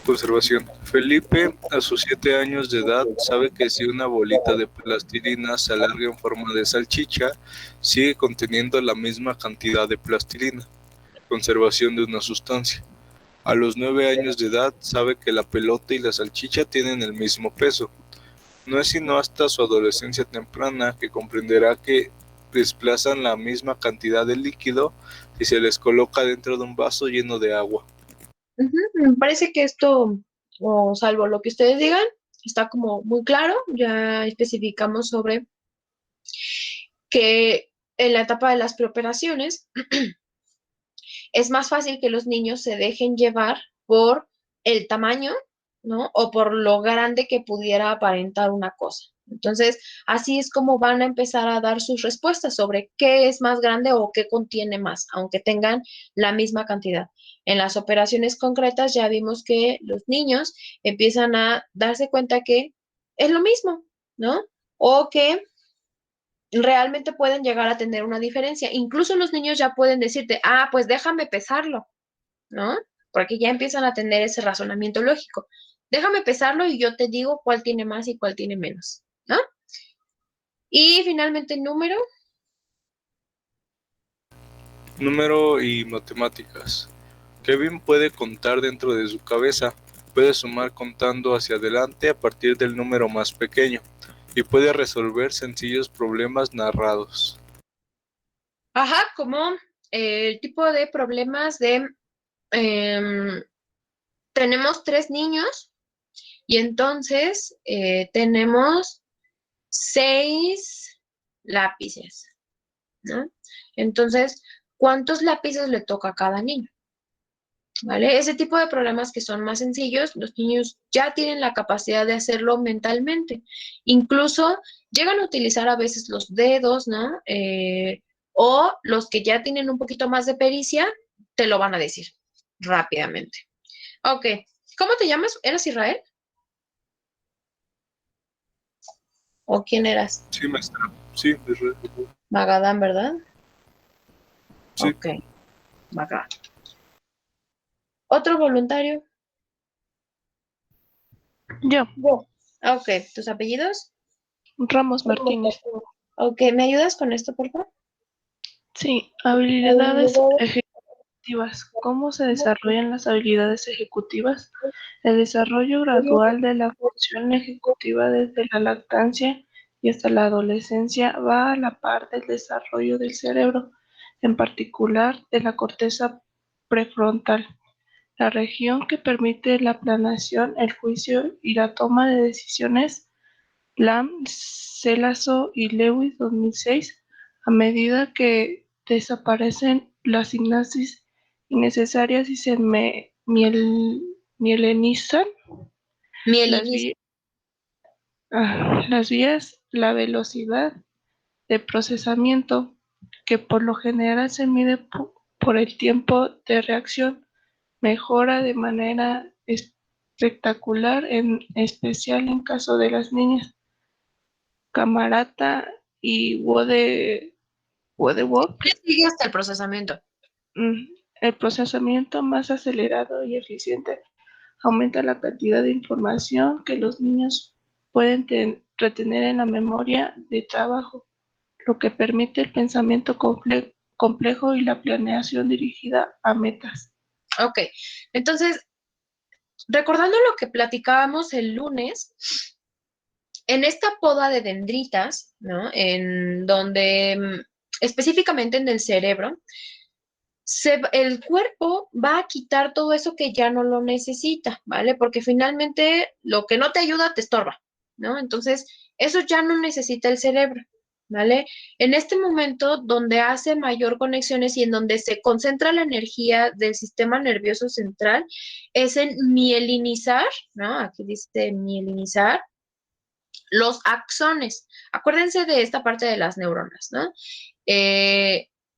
Conservación. Felipe, a sus 7 años de edad, sabe que si una bolita de plastilina se alarga en forma de salchicha, sigue conteniendo la misma cantidad de plastilina. Conservación de una sustancia. A los 9 años de edad, sabe que la pelota y la salchicha tienen el mismo peso. No es sino hasta su adolescencia temprana que comprenderá que desplazan la misma cantidad de líquido si se les coloca dentro de un vaso lleno de agua. Ujú. Me parece que esto, o salvo lo que ustedes digan, está como muy claro. Ya especificamos sobre que en la etapa de las preoperaciones es más fácil que los niños se dejen llevar por el tamaño, ¿no? O por lo grande que pudiera aparentar una cosa. Entonces, así es como van a empezar a dar sus respuestas sobre qué es más grande o qué contiene más, aunque tengan la misma cantidad. En las operaciones concretas ya vimos que los niños empiezan a darse cuenta que es lo mismo, ¿no? O que realmente pueden llegar a tener una diferencia. Incluso los niños ya pueden decirte, ah, pues déjame pesarlo, ¿no? Porque ya empiezan a tener ese razonamiento lógico. Déjame pesarlo y yo te digo cuál tiene más y cuál tiene menos, ¿no? Y finalmente número. Número y matemáticas. Kevin puede contar dentro de su cabeza, puede sumar contando hacia adelante a partir del número más pequeño y puede resolver sencillos problemas narrados. Ajá, como el tipo de problemas de, em, tenemos 3 niños y entonces tenemos 6 lápices, ¿no? Entonces, ¿cuántos lápices le toca a cada niño? ¿Vale? Ese tipo de problemas que son más sencillos, los niños ya tienen la capacidad de hacerlo mentalmente. Incluso llegan a utilizar a veces los dedos, ¿no? O los que ya tienen un poquito más de pericia, te lo van a decir rápidamente. Ok, ¿cómo te llamas? ¿Eras Israel? ¿O quién eras? Sí, maestra. Sí, es re- Magadán, ¿verdad? sí. Ok, Magadán. ¿Otro voluntario? Yo, Ok, ¿tus apellidos? Ramos Martínez. Ok, ¿me ayudas con esto, por favor? Sí, habilidades ejecutivas. ¿Cómo se desarrollan las habilidades ejecutivas? El desarrollo gradual de la función ejecutiva desde la lactancia y hasta la adolescencia va a la par del desarrollo del cerebro, en particular de la corteza prefrontal, la región que permite la planeación, el juicio y la toma de decisiones. Lam, Selaso y Lewis 2006. A medida que desaparecen las sinapsis innecesarias y se mielinizan las, Mieliniza. vi- las vías, la velocidad de procesamiento, que por lo general se mide por el tiempo de reacción, mejora de manera espectacular, en especial en caso de las niñas. Camarata y Wodework, ¿Qué sigue hasta el procesamiento? el procesamiento más acelerado y eficiente aumenta la cantidad de información que los niños pueden retener en la memoria de trabajo, lo que permite el pensamiento complejo y la planeación dirigida a metas. Ok, entonces, recordando lo que platicábamos el lunes, en esta poda de dendritas, ¿no? En donde específicamente en el cerebro, el cuerpo va a quitar todo eso que ya no lo necesita, ¿vale? Porque finalmente lo que no te ayuda te estorba, ¿no? Entonces, eso ya no necesita el cerebro, ¿vale? En este momento donde hace mayor conexiones y en donde se concentra la energía del sistema nervioso central es en mielinizar, ¿no? Aquí dice mielinizar los axones. Acuérdense de esta parte de las neuronas, ¿no?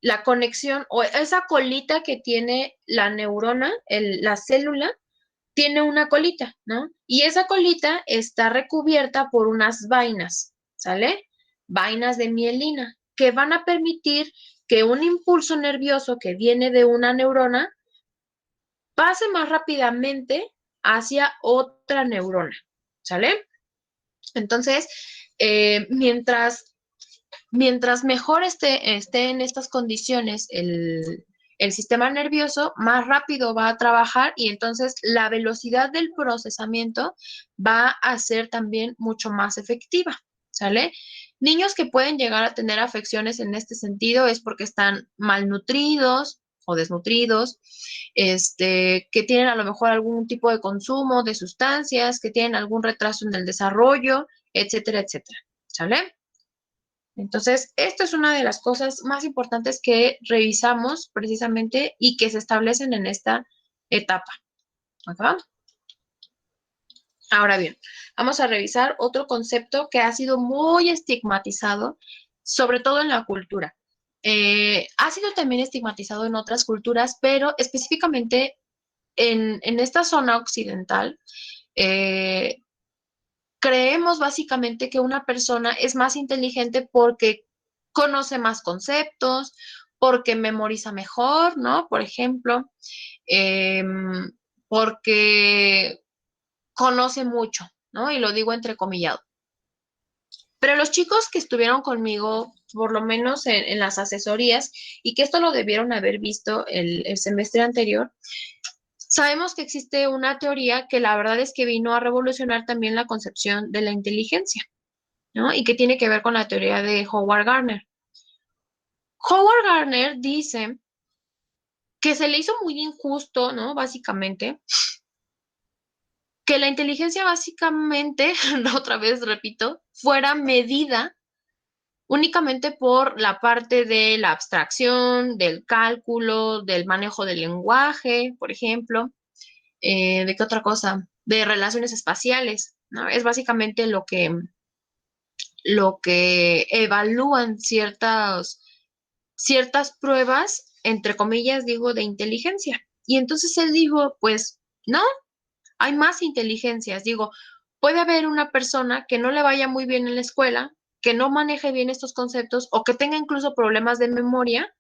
La conexión o esa colita que tiene la neurona, la célula, tiene una colita, ¿no? Y esa colita está recubierta por unas vainas, ¿sale? Vainas de mielina, que van a permitir que un impulso nervioso que viene de una neurona pase más rápidamente hacia otra neurona, ¿sale? Entonces, mientras mejor esté en estas condiciones el sistema nervioso, más rápido va a trabajar y entonces la velocidad del procesamiento va a ser también mucho más efectiva, ¿sale? Niños que pueden llegar a tener afecciones en este sentido es porque están malnutridos o desnutridos, que tienen a lo mejor algún tipo de consumo de sustancias, que tienen algún retraso en el desarrollo, etcétera, etcétera, ¿sale? Entonces, esto es una de las cosas más importantes que revisamos precisamente y que se establecen en esta etapa. ¿Ok? Ahora bien, vamos a revisar otro concepto que ha sido muy estigmatizado, sobre todo en la cultura. Ha sido también estigmatizado en otras culturas, pero específicamente en esta zona occidental, eh, creemos básicamente que una persona es más inteligente porque conoce más conceptos, porque memoriza mejor, ¿no? Por ejemplo, porque conoce mucho, ¿no? Y lo digo entrecomillado. Pero los chicos que estuvieron conmigo, por lo menos en las asesorías, y que esto lo debieron haber visto el semestre anterior, sabemos que existe una teoría que la verdad es que vino a revolucionar también la concepción de la inteligencia, ¿no? Y que tiene que ver con la teoría de Howard Gardner. Howard Gardner dice que se le hizo muy injusto, ¿no? Básicamente, que la inteligencia básicamente, otra vez repito, fuera medida únicamente por la parte de la abstracción, del cálculo, del manejo del lenguaje, por ejemplo, ¿de qué otra cosa? De relaciones espaciales, ¿no? Es básicamente lo que evalúan ciertas pruebas, entre comillas, digo, de inteligencia. Y entonces él dijo, pues, no, hay más inteligencias. Digo, puede haber una persona que no le vaya muy bien en la escuela, que no maneje bien estos conceptos o que tenga incluso problemas de memoria,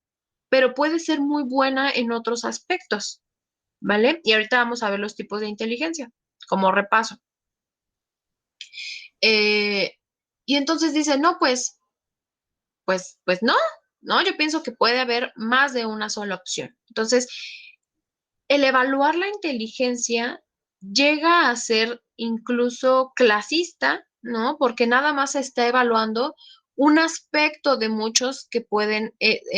pero puede ser muy buena en otros aspectos, ¿vale? Y ahorita vamos a ver los tipos de inteligencia, como repaso. Eh, y entonces dice, no, pues no, no, yo pienso que puede haber más de una sola opción. Entonces, el evaluar la inteligencia llega a ser incluso clasista, ¿no? Porque nada más se está evaluando un aspecto de muchos que pueden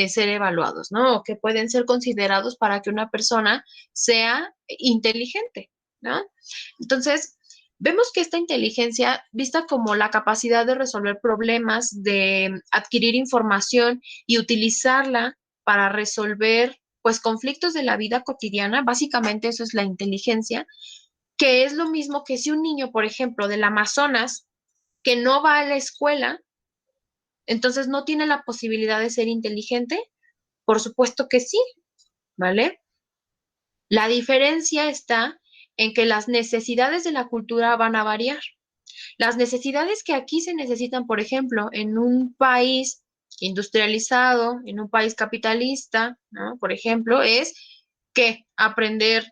ser evaluados, ¿no? O que pueden ser considerados para que una persona sea inteligente, ¿no? Entonces, vemos que esta inteligencia, vista como la capacidad de resolver problemas, de adquirir información y utilizarla para resolver pues conflictos de la vida cotidiana, básicamente eso es la inteligencia, que es lo mismo que si un niño, por ejemplo, del Amazonas, que no va a la escuela, entonces no tiene la posibilidad de ser inteligente, por supuesto que sí, ¿vale? La diferencia está en que las necesidades de la cultura van a variar. Las necesidades que aquí se necesitan, por ejemplo, en un país industrializado, en un país capitalista, ¿no? Por ejemplo, es que aprender,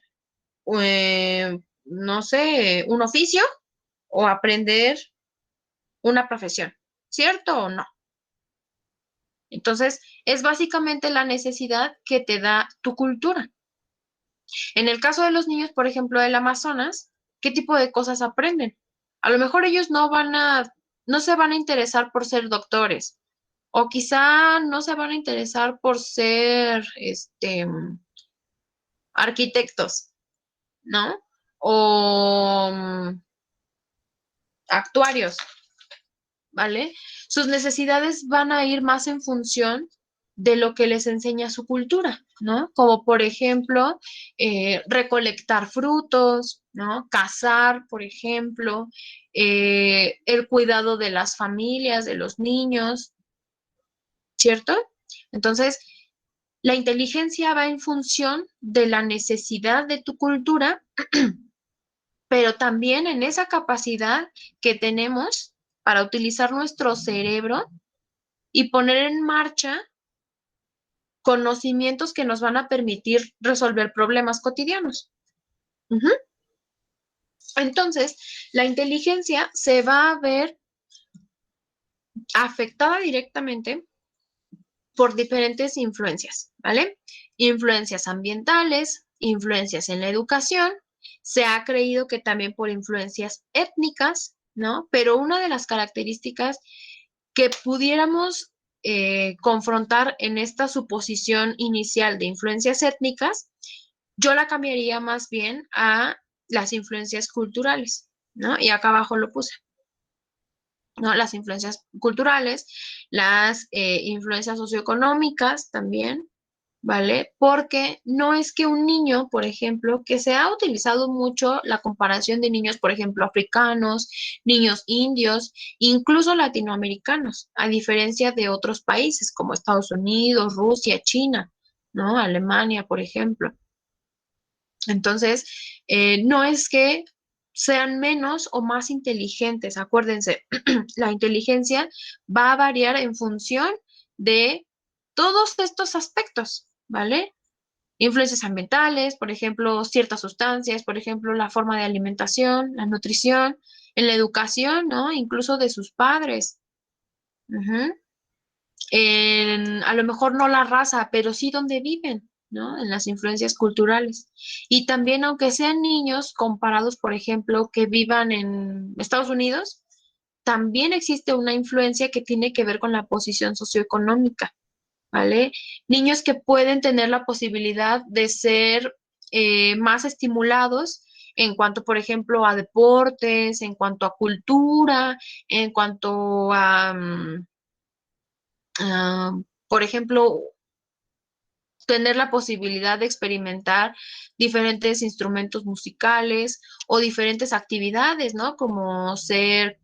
no sé, un oficio o aprender una profesión, ¿cierto o no? Entonces, es básicamente la necesidad que te da tu cultura. En el caso de los niños, por ejemplo, del Amazonas, ¿qué tipo de cosas aprenden? A lo mejor ellos no se van a interesar por ser doctores, o quizá no se van a interesar por ser, arquitectos, ¿no? O actuarios, ¿vale? Sus necesidades van a ir más en función de lo que les enseña su cultura, ¿no? Como por ejemplo, recolectar frutos, ¿no? Cazar, por ejemplo, el cuidado de las familias, de los niños, ¿cierto? Entonces, la inteligencia va en función de la necesidad de tu cultura, pero también en esa capacidad que tenemos para utilizar nuestro cerebro y poner en marcha conocimientos que nos van a permitir resolver problemas cotidianos. Ujú. Entonces, la inteligencia se va a ver afectada directamente por diferentes influencias, ¿vale? Influencias ambientales, influencias en la educación, se ha creído que también por influencias étnicas, ¿no? Pero una de las características que pudiéramos confrontar en esta suposición inicial de influencias étnicas, yo la cambiaría más bien a las influencias culturales, ¿no? Y acá abajo lo puse. ¿no? Las influencias culturales, las influencias socioeconómicas también, ¿vale? Porque no es que un niño, por ejemplo, que se ha utilizado mucho la comparación de niños, por ejemplo, africanos, niños indios, incluso latinoamericanos, a diferencia de otros países como Estados Unidos, Rusia, China, ¿no? Alemania, por ejemplo. Entonces, no es que sean menos o más inteligentes. Acuérdense, la inteligencia va a variar en función de todos estos aspectos, ¿vale? Influencias ambientales, por ejemplo, ciertas sustancias, por ejemplo, la forma de alimentación, la nutrición, en la educación, ¿no? Incluso de sus padres. Ujú. A lo mejor no la raza, pero sí donde viven, ¿no? En las influencias culturales. Y también, aunque sean niños comparados, por ejemplo, que vivan en Estados Unidos, también existe una influencia que tiene que ver con la posición socioeconómica, ¿vale? Niños que pueden tener la posibilidad de ser más estimulados en cuanto, por ejemplo, a deportes, en cuanto a cultura, en cuanto a, ah, por ejemplo, tener la posibilidad de experimentar diferentes instrumentos musicales o diferentes actividades, ¿no? Como ser,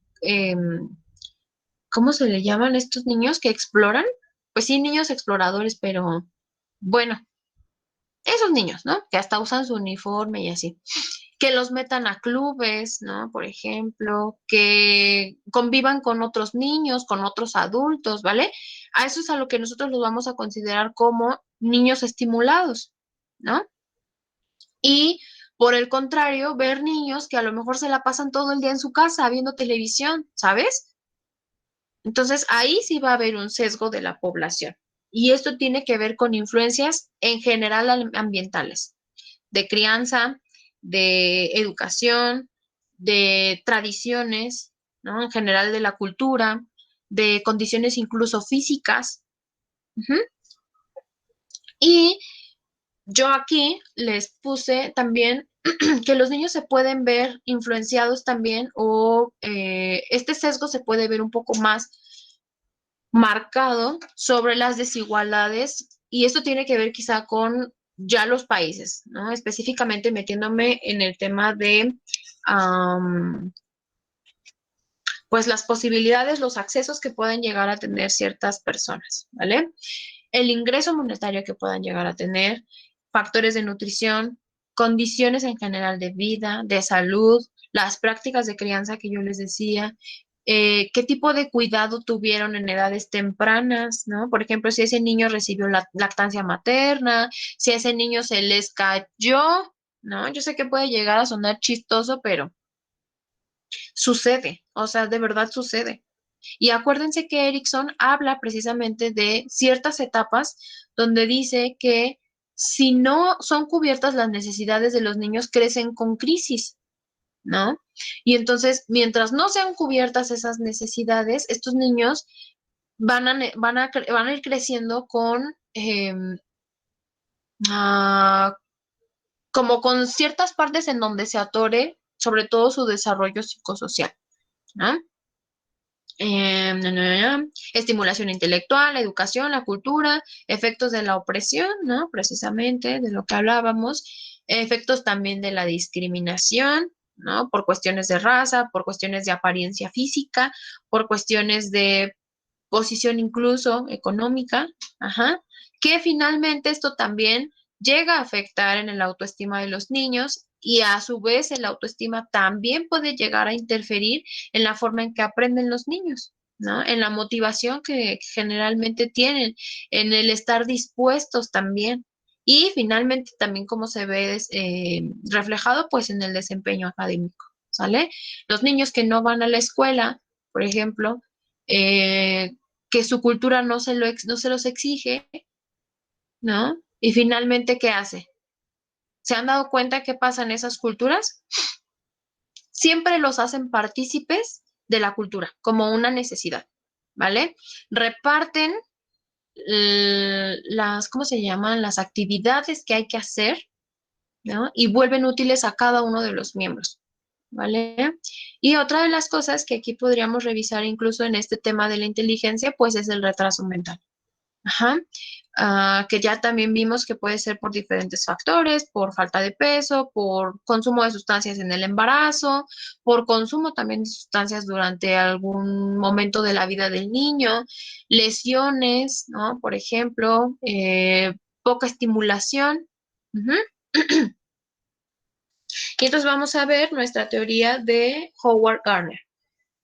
¿cómo se le llaman estos niños que exploran? Pues sí, niños exploradores, pero bueno, esos niños, ¿no? Que hasta usan su uniforme y así. Que los metan a clubes, ¿no? Por ejemplo, que convivan con otros niños, con otros adultos, ¿vale? A eso es a lo que nosotros los vamos a considerar como niños estimulados, ¿no? Y por el contrario, ver niños que a lo mejor se la pasan todo el día en su casa viendo televisión, ¿sabes? Entonces ahí sí va a haber un sesgo de la población. Y esto tiene que ver con influencias en general ambientales, de crianza, de educación, de tradiciones, ¿no? En general de la cultura, de condiciones incluso físicas. Ujú. Y yo aquí les puse también que los niños se pueden ver influenciados también o este sesgo se puede ver un poco más marcado sobre las desigualdades y esto tiene que ver quizá con ya los países, ¿no? Específicamente metiéndome en el tema de pues las posibilidades, los accesos que pueden llegar a tener ciertas personas, ¿vale? El ingreso monetario que puedan llegar a tener, factores de nutrición, condiciones en general de vida, de salud, las prácticas de crianza que yo les decía, qué tipo de cuidado tuvieron en edades tempranas, ¿no? Por ejemplo, si ese niño recibió la lactancia materna, si a ese niño se les cayó, ¿no? Yo sé que puede llegar a sonar chistoso, pero sucede, o sea, de verdad sucede. Y acuérdense que Erickson habla precisamente de ciertas etapas donde dice que si no son cubiertas las necesidades de los niños, crecen con crisis, ¿no? Y entonces, mientras no sean cubiertas esas necesidades, estos niños van a ir creciendo con, ah, como con ciertas partes en donde se atore, sobre todo su desarrollo psicosocial, ¿no? Estimulación intelectual, la educación, la cultura, efectos de la opresión, ¿no? Precisamente de lo que hablábamos, efectos también de la discriminación, ¿no? Por cuestiones de raza, por cuestiones de apariencia física, por cuestiones de posición incluso económica, ajá, que finalmente esto también llega a afectar en el autoestima de los niños y a su vez el autoestima también puede llegar a interferir en la forma en que aprenden los niños, ¿no? En la motivación que generalmente tienen, en el estar dispuestos también. Y finalmente también como se ve reflejado pues en el desempeño académico, ¿sale? Los niños que no van a la escuela, por ejemplo, eh, que su cultura no se los exige, ¿no? Y finalmente, ¿qué hace? ¿Se han dado cuenta qué pasa en esas culturas? Siempre los hacen partícipes de la cultura, como una necesidad, ¿vale? Reparten ¿cómo se llaman? Las actividades que hay que hacer, ¿no? Y vuelven útiles a cada uno de los miembros. ¿vale? Y otra de las cosas que aquí podríamos revisar incluso en este tema de la inteligencia, pues es el retraso mental. Ajá. Que ya también vimos que puede ser por diferentes factores, por falta de peso, por consumo de sustancias en el embarazo, por consumo también de sustancias durante algún momento de la vida del niño, lesiones, ¿no? Por ejemplo, poca estimulación. Ujú. Y entonces vamos a ver nuestra teoría de Howard Gardner,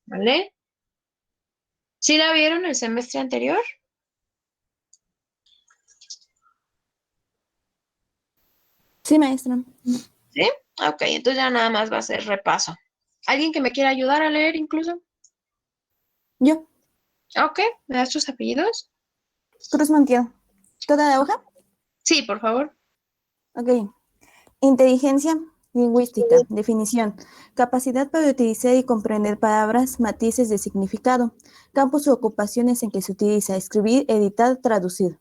¿vale? ¿Sí la vieron el semestre anterior? Sí, maestra. ¿Sí? Ok, entonces ya nada más va a ser repaso. ¿Alguien que me quiera ayudar a leer incluso? Yo, Ok, ¿me das tus apellidos? Cruz Montiel. ¿Toda la hoja? Sí, por favor. Ok. Inteligencia lingüística. Definición. Capacidad para utilizar y comprender palabras, matices de significado. Campos u ocupaciones en que se utiliza escribir, editar, traducir.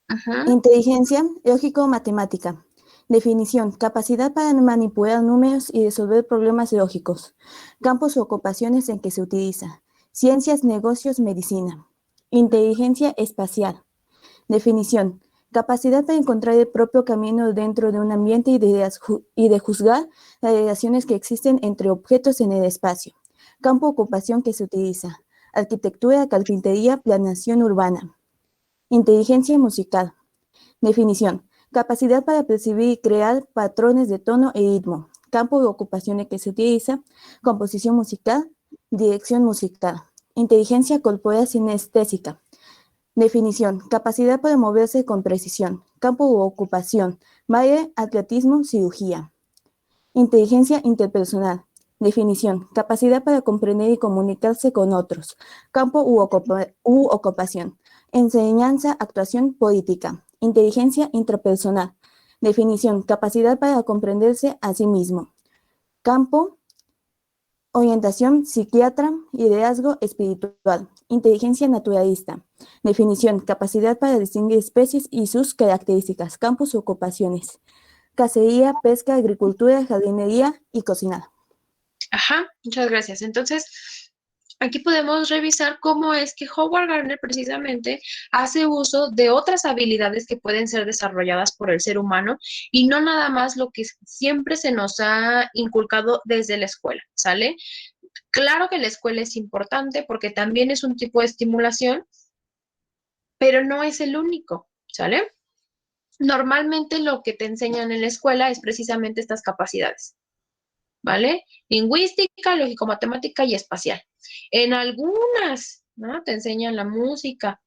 Ajá. Inteligencia lógico-matemática. Definición. Capacidad para manipular números y resolver problemas lógicos. Campos u ocupaciones en que se utiliza. Ciencias, negocios, medicina. Inteligencia espacial. Definición. Capacidad para encontrar el propio camino dentro de un ambiente y de juzgar las relaciones que existen entre objetos en el espacio. Campo de ocupación que se utiliza. Arquitectura, carpintería, planeación urbana. Inteligencia musical. Definición. Capacidad para percibir y crear patrones de tono y ritmo. Campo de ocupación en que se utiliza. Composición musical. Dirección musical. Inteligencia corporal sinestésica. Definición. Capacidad para moverse con precisión. Campo u ocupación. Baile, atletismo, cirugía. Inteligencia interpersonal. Definición. Capacidad para comprender y comunicarse con otros. Campo u ocupación. Enseñanza, actuación, política. Inteligencia intrapersonal. Definición. Capacidad para comprenderse a sí mismo. Campo, orientación, psiquiatra, liderazgo espiritual. Inteligencia naturalista. Definición. Capacidad para distinguir especies y sus características. Campos u ocupaciones. Cacería, pesca, agricultura, jardinería y cocinar. Ajá, muchas gracias. Entonces, aquí podemos revisar cómo es que Howard Gardner precisamente hace uso de otras habilidades que pueden ser desarrolladas por el ser humano y no nada más lo que siempre se nos ha inculcado desde la escuela, ¿sale? Claro que la escuela es importante porque también es un tipo de estimulación, pero no es el único, ¿sale? Normalmente lo que te enseñan en la escuela es precisamente estas capacidades, ¿vale? Lingüística, lógico-matemática y espacial. En algunas, ¿no? Te enseñan la música.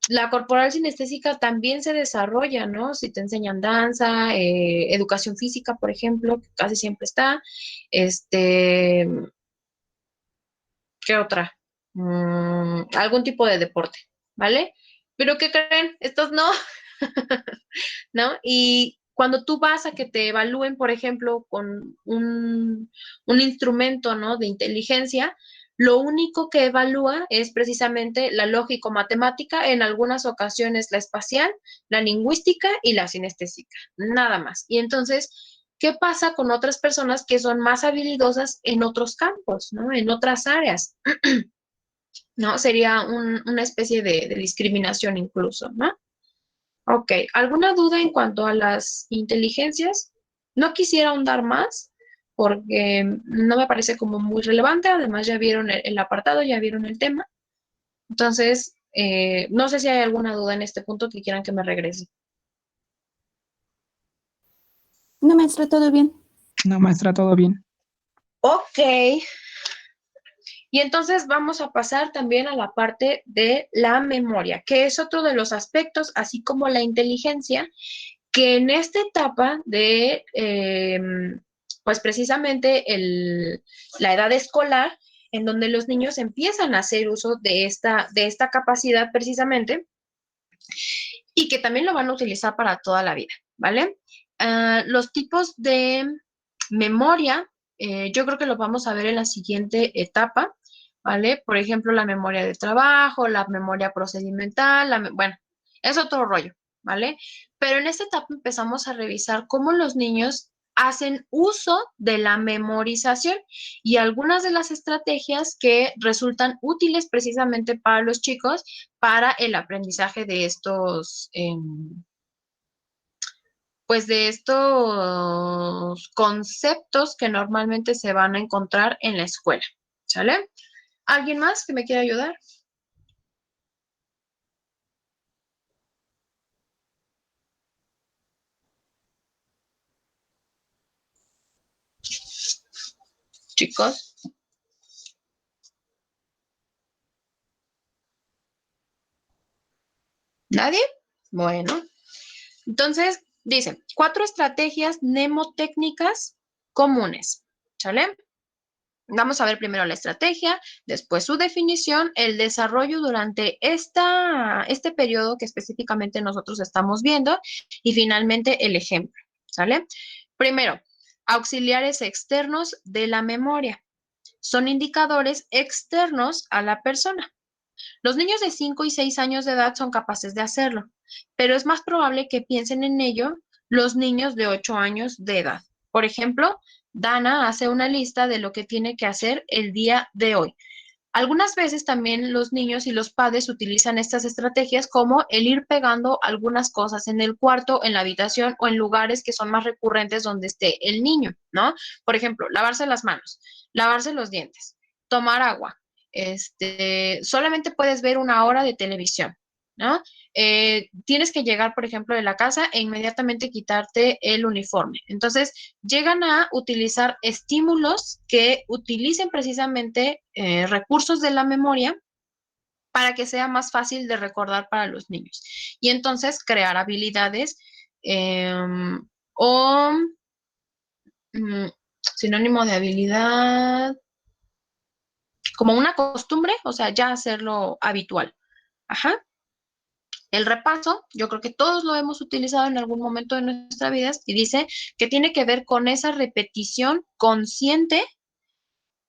La corporal sinestésica también se desarrolla, ¿no? Si te enseñan danza, educación física, por ejemplo, que casi siempre está. Este, ¿qué otra? Algún tipo de deporte, ¿vale? Pero ¿qué creen? Estos no, ¿no? Y cuando tú vas a que te evalúen, por ejemplo, con un instrumento, ¿no? De inteligencia, lo único que evalúa es precisamente la lógico-matemática, en algunas ocasiones la espacial, la lingüística y la sinestésica, nada más. Y entonces, ¿qué pasa con otras personas que son más habilidosas en otros campos, ¿no? En otras áreas, ¿no? Sería una especie de discriminación incluso, ¿no? Ok, ¿alguna duda en cuanto a las inteligencias? No quisiera ahondar más porque no me parece como muy relevante. Además, ya vieron el apartado, ya vieron el tema. Entonces, no sé si hay alguna duda en este punto que quieran que me regrese. No, maestra, todo bien. No, maestra, todo bien. Ok, y entonces vamos a pasar también a la parte de la memoria, que es otro de los aspectos, así como la inteligencia, que en esta etapa de, pues precisamente la edad escolar, en donde los niños empiezan a hacer uso de esta capacidad precisamente, y que también lo van a utilizar para toda la vida, ¿vale? Los tipos de memoria, yo creo que lo vamos a ver en la siguiente etapa, ¿vale? Por ejemplo, la memoria de trabajo, la memoria procedimental, bueno, es otro rollo, ¿vale? Pero en esta etapa empezamos a revisar cómo los niños hacen uso de la memorización y algunas de las estrategias que resultan útiles precisamente para los chicos para el aprendizaje de estos, pues de estos conceptos que normalmente se van a encontrar en la escuela, ¿sale? ¿Alguien más que me quiera ayudar? Chicos. ¿Nadie? Bueno, entonces dice, 4 estrategias mnemotécnicas comunes, ¿sale? Vamos a ver primero la estrategia, después su definición, el desarrollo durante este periodo que específicamente nosotros estamos viendo y finalmente el ejemplo, ¿sale? Primero, auxiliares externos de la memoria. Son indicadores externos a la persona. Los niños de 5 y 6 años de edad son capaces de hacerlo, pero es más probable que piensen en ello los niños de 8 años de edad. Por ejemplo, Dana hace una lista de lo que tiene que hacer el día de hoy. Algunas veces también los niños y los padres utilizan estas estrategias como el ir pegando algunas cosas en el cuarto, en la habitación o en lugares que son más recurrentes donde esté el niño, ¿no? Por ejemplo, lavarse las manos, lavarse los dientes, tomar agua. Solamente puedes ver 1 hora de televisión, ¿no? Tienes que llegar, por ejemplo, de la casa e inmediatamente quitarte el uniforme. Entonces, llegan a utilizar estímulos que utilicen precisamente recursos de la memoria para que sea más fácil de recordar para los niños. Y entonces crear habilidades o sinónimo de habilidad, como una costumbre, o sea, ya hacerlo habitual. Ajá. El repaso, yo creo que todos lo hemos utilizado en algún momento de nuestra vida y dice que tiene que ver con esa repetición consciente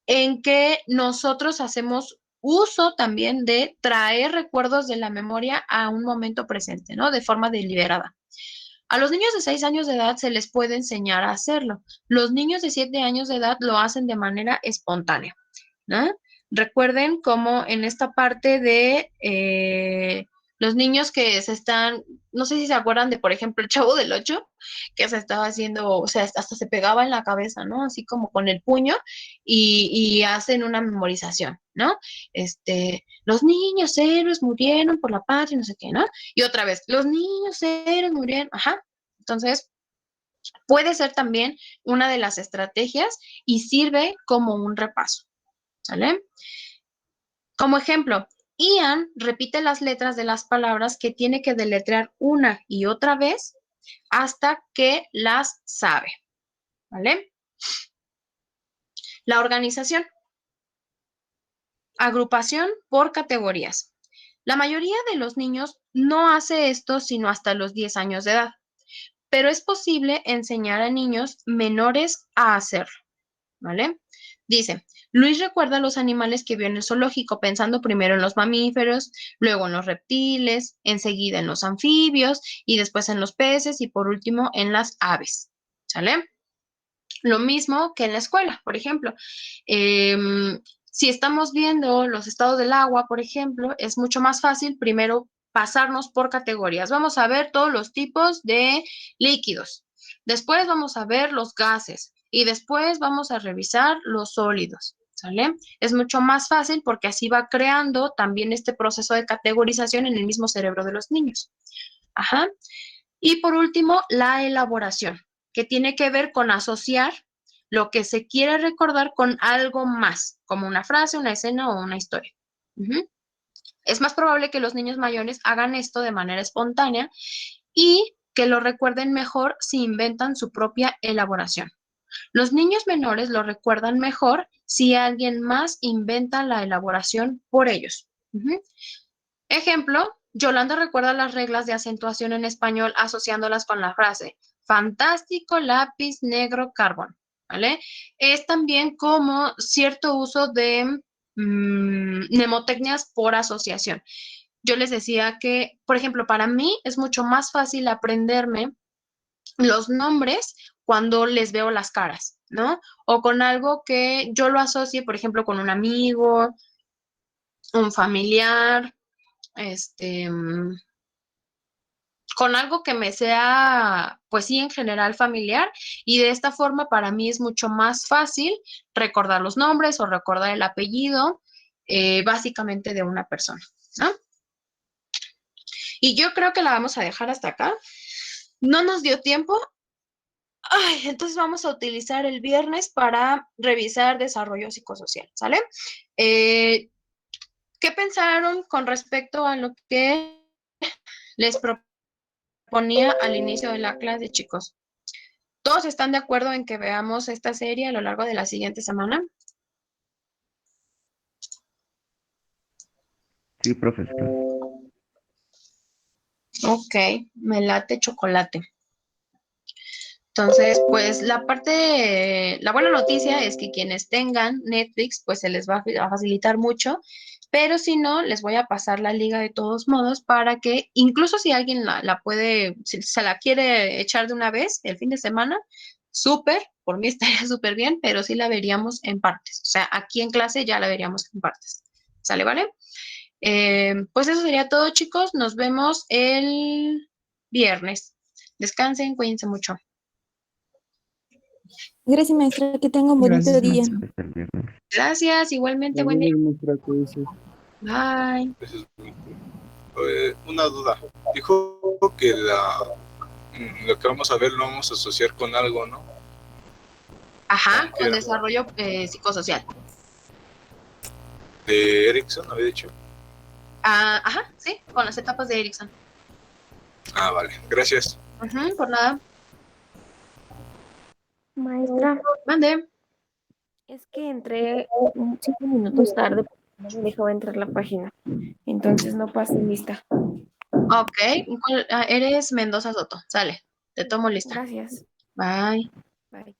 en que nosotros hacemos uso también de traer recuerdos de la memoria a un momento presente, ¿no? De forma deliberada. A los niños de 6 años de edad se les puede enseñar a hacerlo. Los niños de 7 años de edad lo hacen de manera espontánea, ¿no? Recuerden cómo en esta parte de los niños que se están, no sé si se acuerdan de, por ejemplo, el Chavo del Ocho, que se estaba haciendo, o sea, hasta se pegaba en la cabeza, ¿no? Así como con el puño y hacen una memorización, ¿no? Los niños héroes murieron por la patria, no sé qué, ¿no? Y otra vez, los niños héroes murieron, ajá. Entonces, puede ser también una de las estrategias y sirve como un repaso, ¿sale? Como ejemplo, Ian repite las letras de las palabras que tiene que deletrear una y otra vez hasta que las sabe, ¿vale? La organización. Agrupación por categorías. La mayoría de los niños no hace esto sino hasta los 10 años de edad, pero es posible enseñar a niños menores a hacerlo, ¿vale? Dice, Luis recuerda los animales que vio en el zoológico, pensando primero en los mamíferos, luego en los reptiles, enseguida en los anfibios y después en los peces y por último en las aves, ¿sale? Lo mismo que en la escuela, por ejemplo. Si estamos viendo los estados del agua, por ejemplo, es mucho más fácil primero pasarnos por categorías. Vamos a ver todos los tipos de líquidos. Después vamos a ver los gases y después vamos a revisar los sólidos, ¿sale? Es mucho más fácil porque así va creando también este proceso de categorización en el mismo cerebro de los niños. Ajá. Y por último, la elaboración, que tiene que ver con asociar lo que se quiere recordar con algo más, como una frase, una escena o una historia. Es más probable que los niños mayores hagan esto de manera espontánea y que lo recuerden mejor si inventan su propia elaboración. Los niños menores lo recuerdan mejor si alguien más inventa la elaboración por ellos. Ejemplo, Yolanda recuerda las reglas de acentuación en español asociándolas con la frase fantástico lápiz negro carbón, ¿vale? Es también como cierto uso de mnemotecnias por asociación. Yo les decía que, por ejemplo, para mí es mucho más fácil aprenderme los nombres cuando les veo las caras, ¿no? O con algo que yo lo asocie, por ejemplo, con un amigo, un familiar, con algo que me sea, pues sí, en general familiar, y de esta forma para mí es mucho más fácil recordar los nombres o recordar el apellido, básicamente de una persona, ¿no? Y yo creo que la vamos a dejar hasta acá. No nos dio tiempo. Ay, entonces vamos a utilizar el viernes para revisar desarrollo psicosocial, ¿sale? ¿Qué pensaron con respecto a lo que les proponía al inicio de la clase, chicos? ¿Todos están de acuerdo en que veamos esta serie a lo largo de la siguiente semana? Sí, profesor. Ok, me late chocolate. Entonces, pues la buena noticia es que quienes tengan Netflix, pues se les va a facilitar mucho, pero si no, les voy a pasar la liga de todos modos para que, incluso si alguien la puede, si se la quiere echar de una vez el fin de semana, súper, por mí estaría súper bien, pero sí la veríamos en partes. O sea, aquí en clase ya la veríamos en partes. ¿Sale, vale? Pues eso sería todo, chicos. Nos vemos el viernes. Descansen, cuídense mucho. Gracias, maestra. Que tenga un bonito Gracias, día. maestra. Hasta el viernes. Gracias, igualmente, buen día. Nuestra clase. Bye. Eso es muy cool. Una duda. Dijo que lo que vamos a ver lo vamos a asociar con algo, ¿no? Ajá, ¿Qué con era? desarrollo psicosocial. De Erickson, había dicho. Ah, ajá, sí, con las etapas de Erickson. Ah, vale. Gracias. Ujú, por nada. Maestra, Mande. es que entré 5 minutos tarde porque no me dejaba entrar la página. Entonces no pasé lista. Ok, eres Mendoza Soto. Sale, te tomo lista. Gracias. Bye. Bye.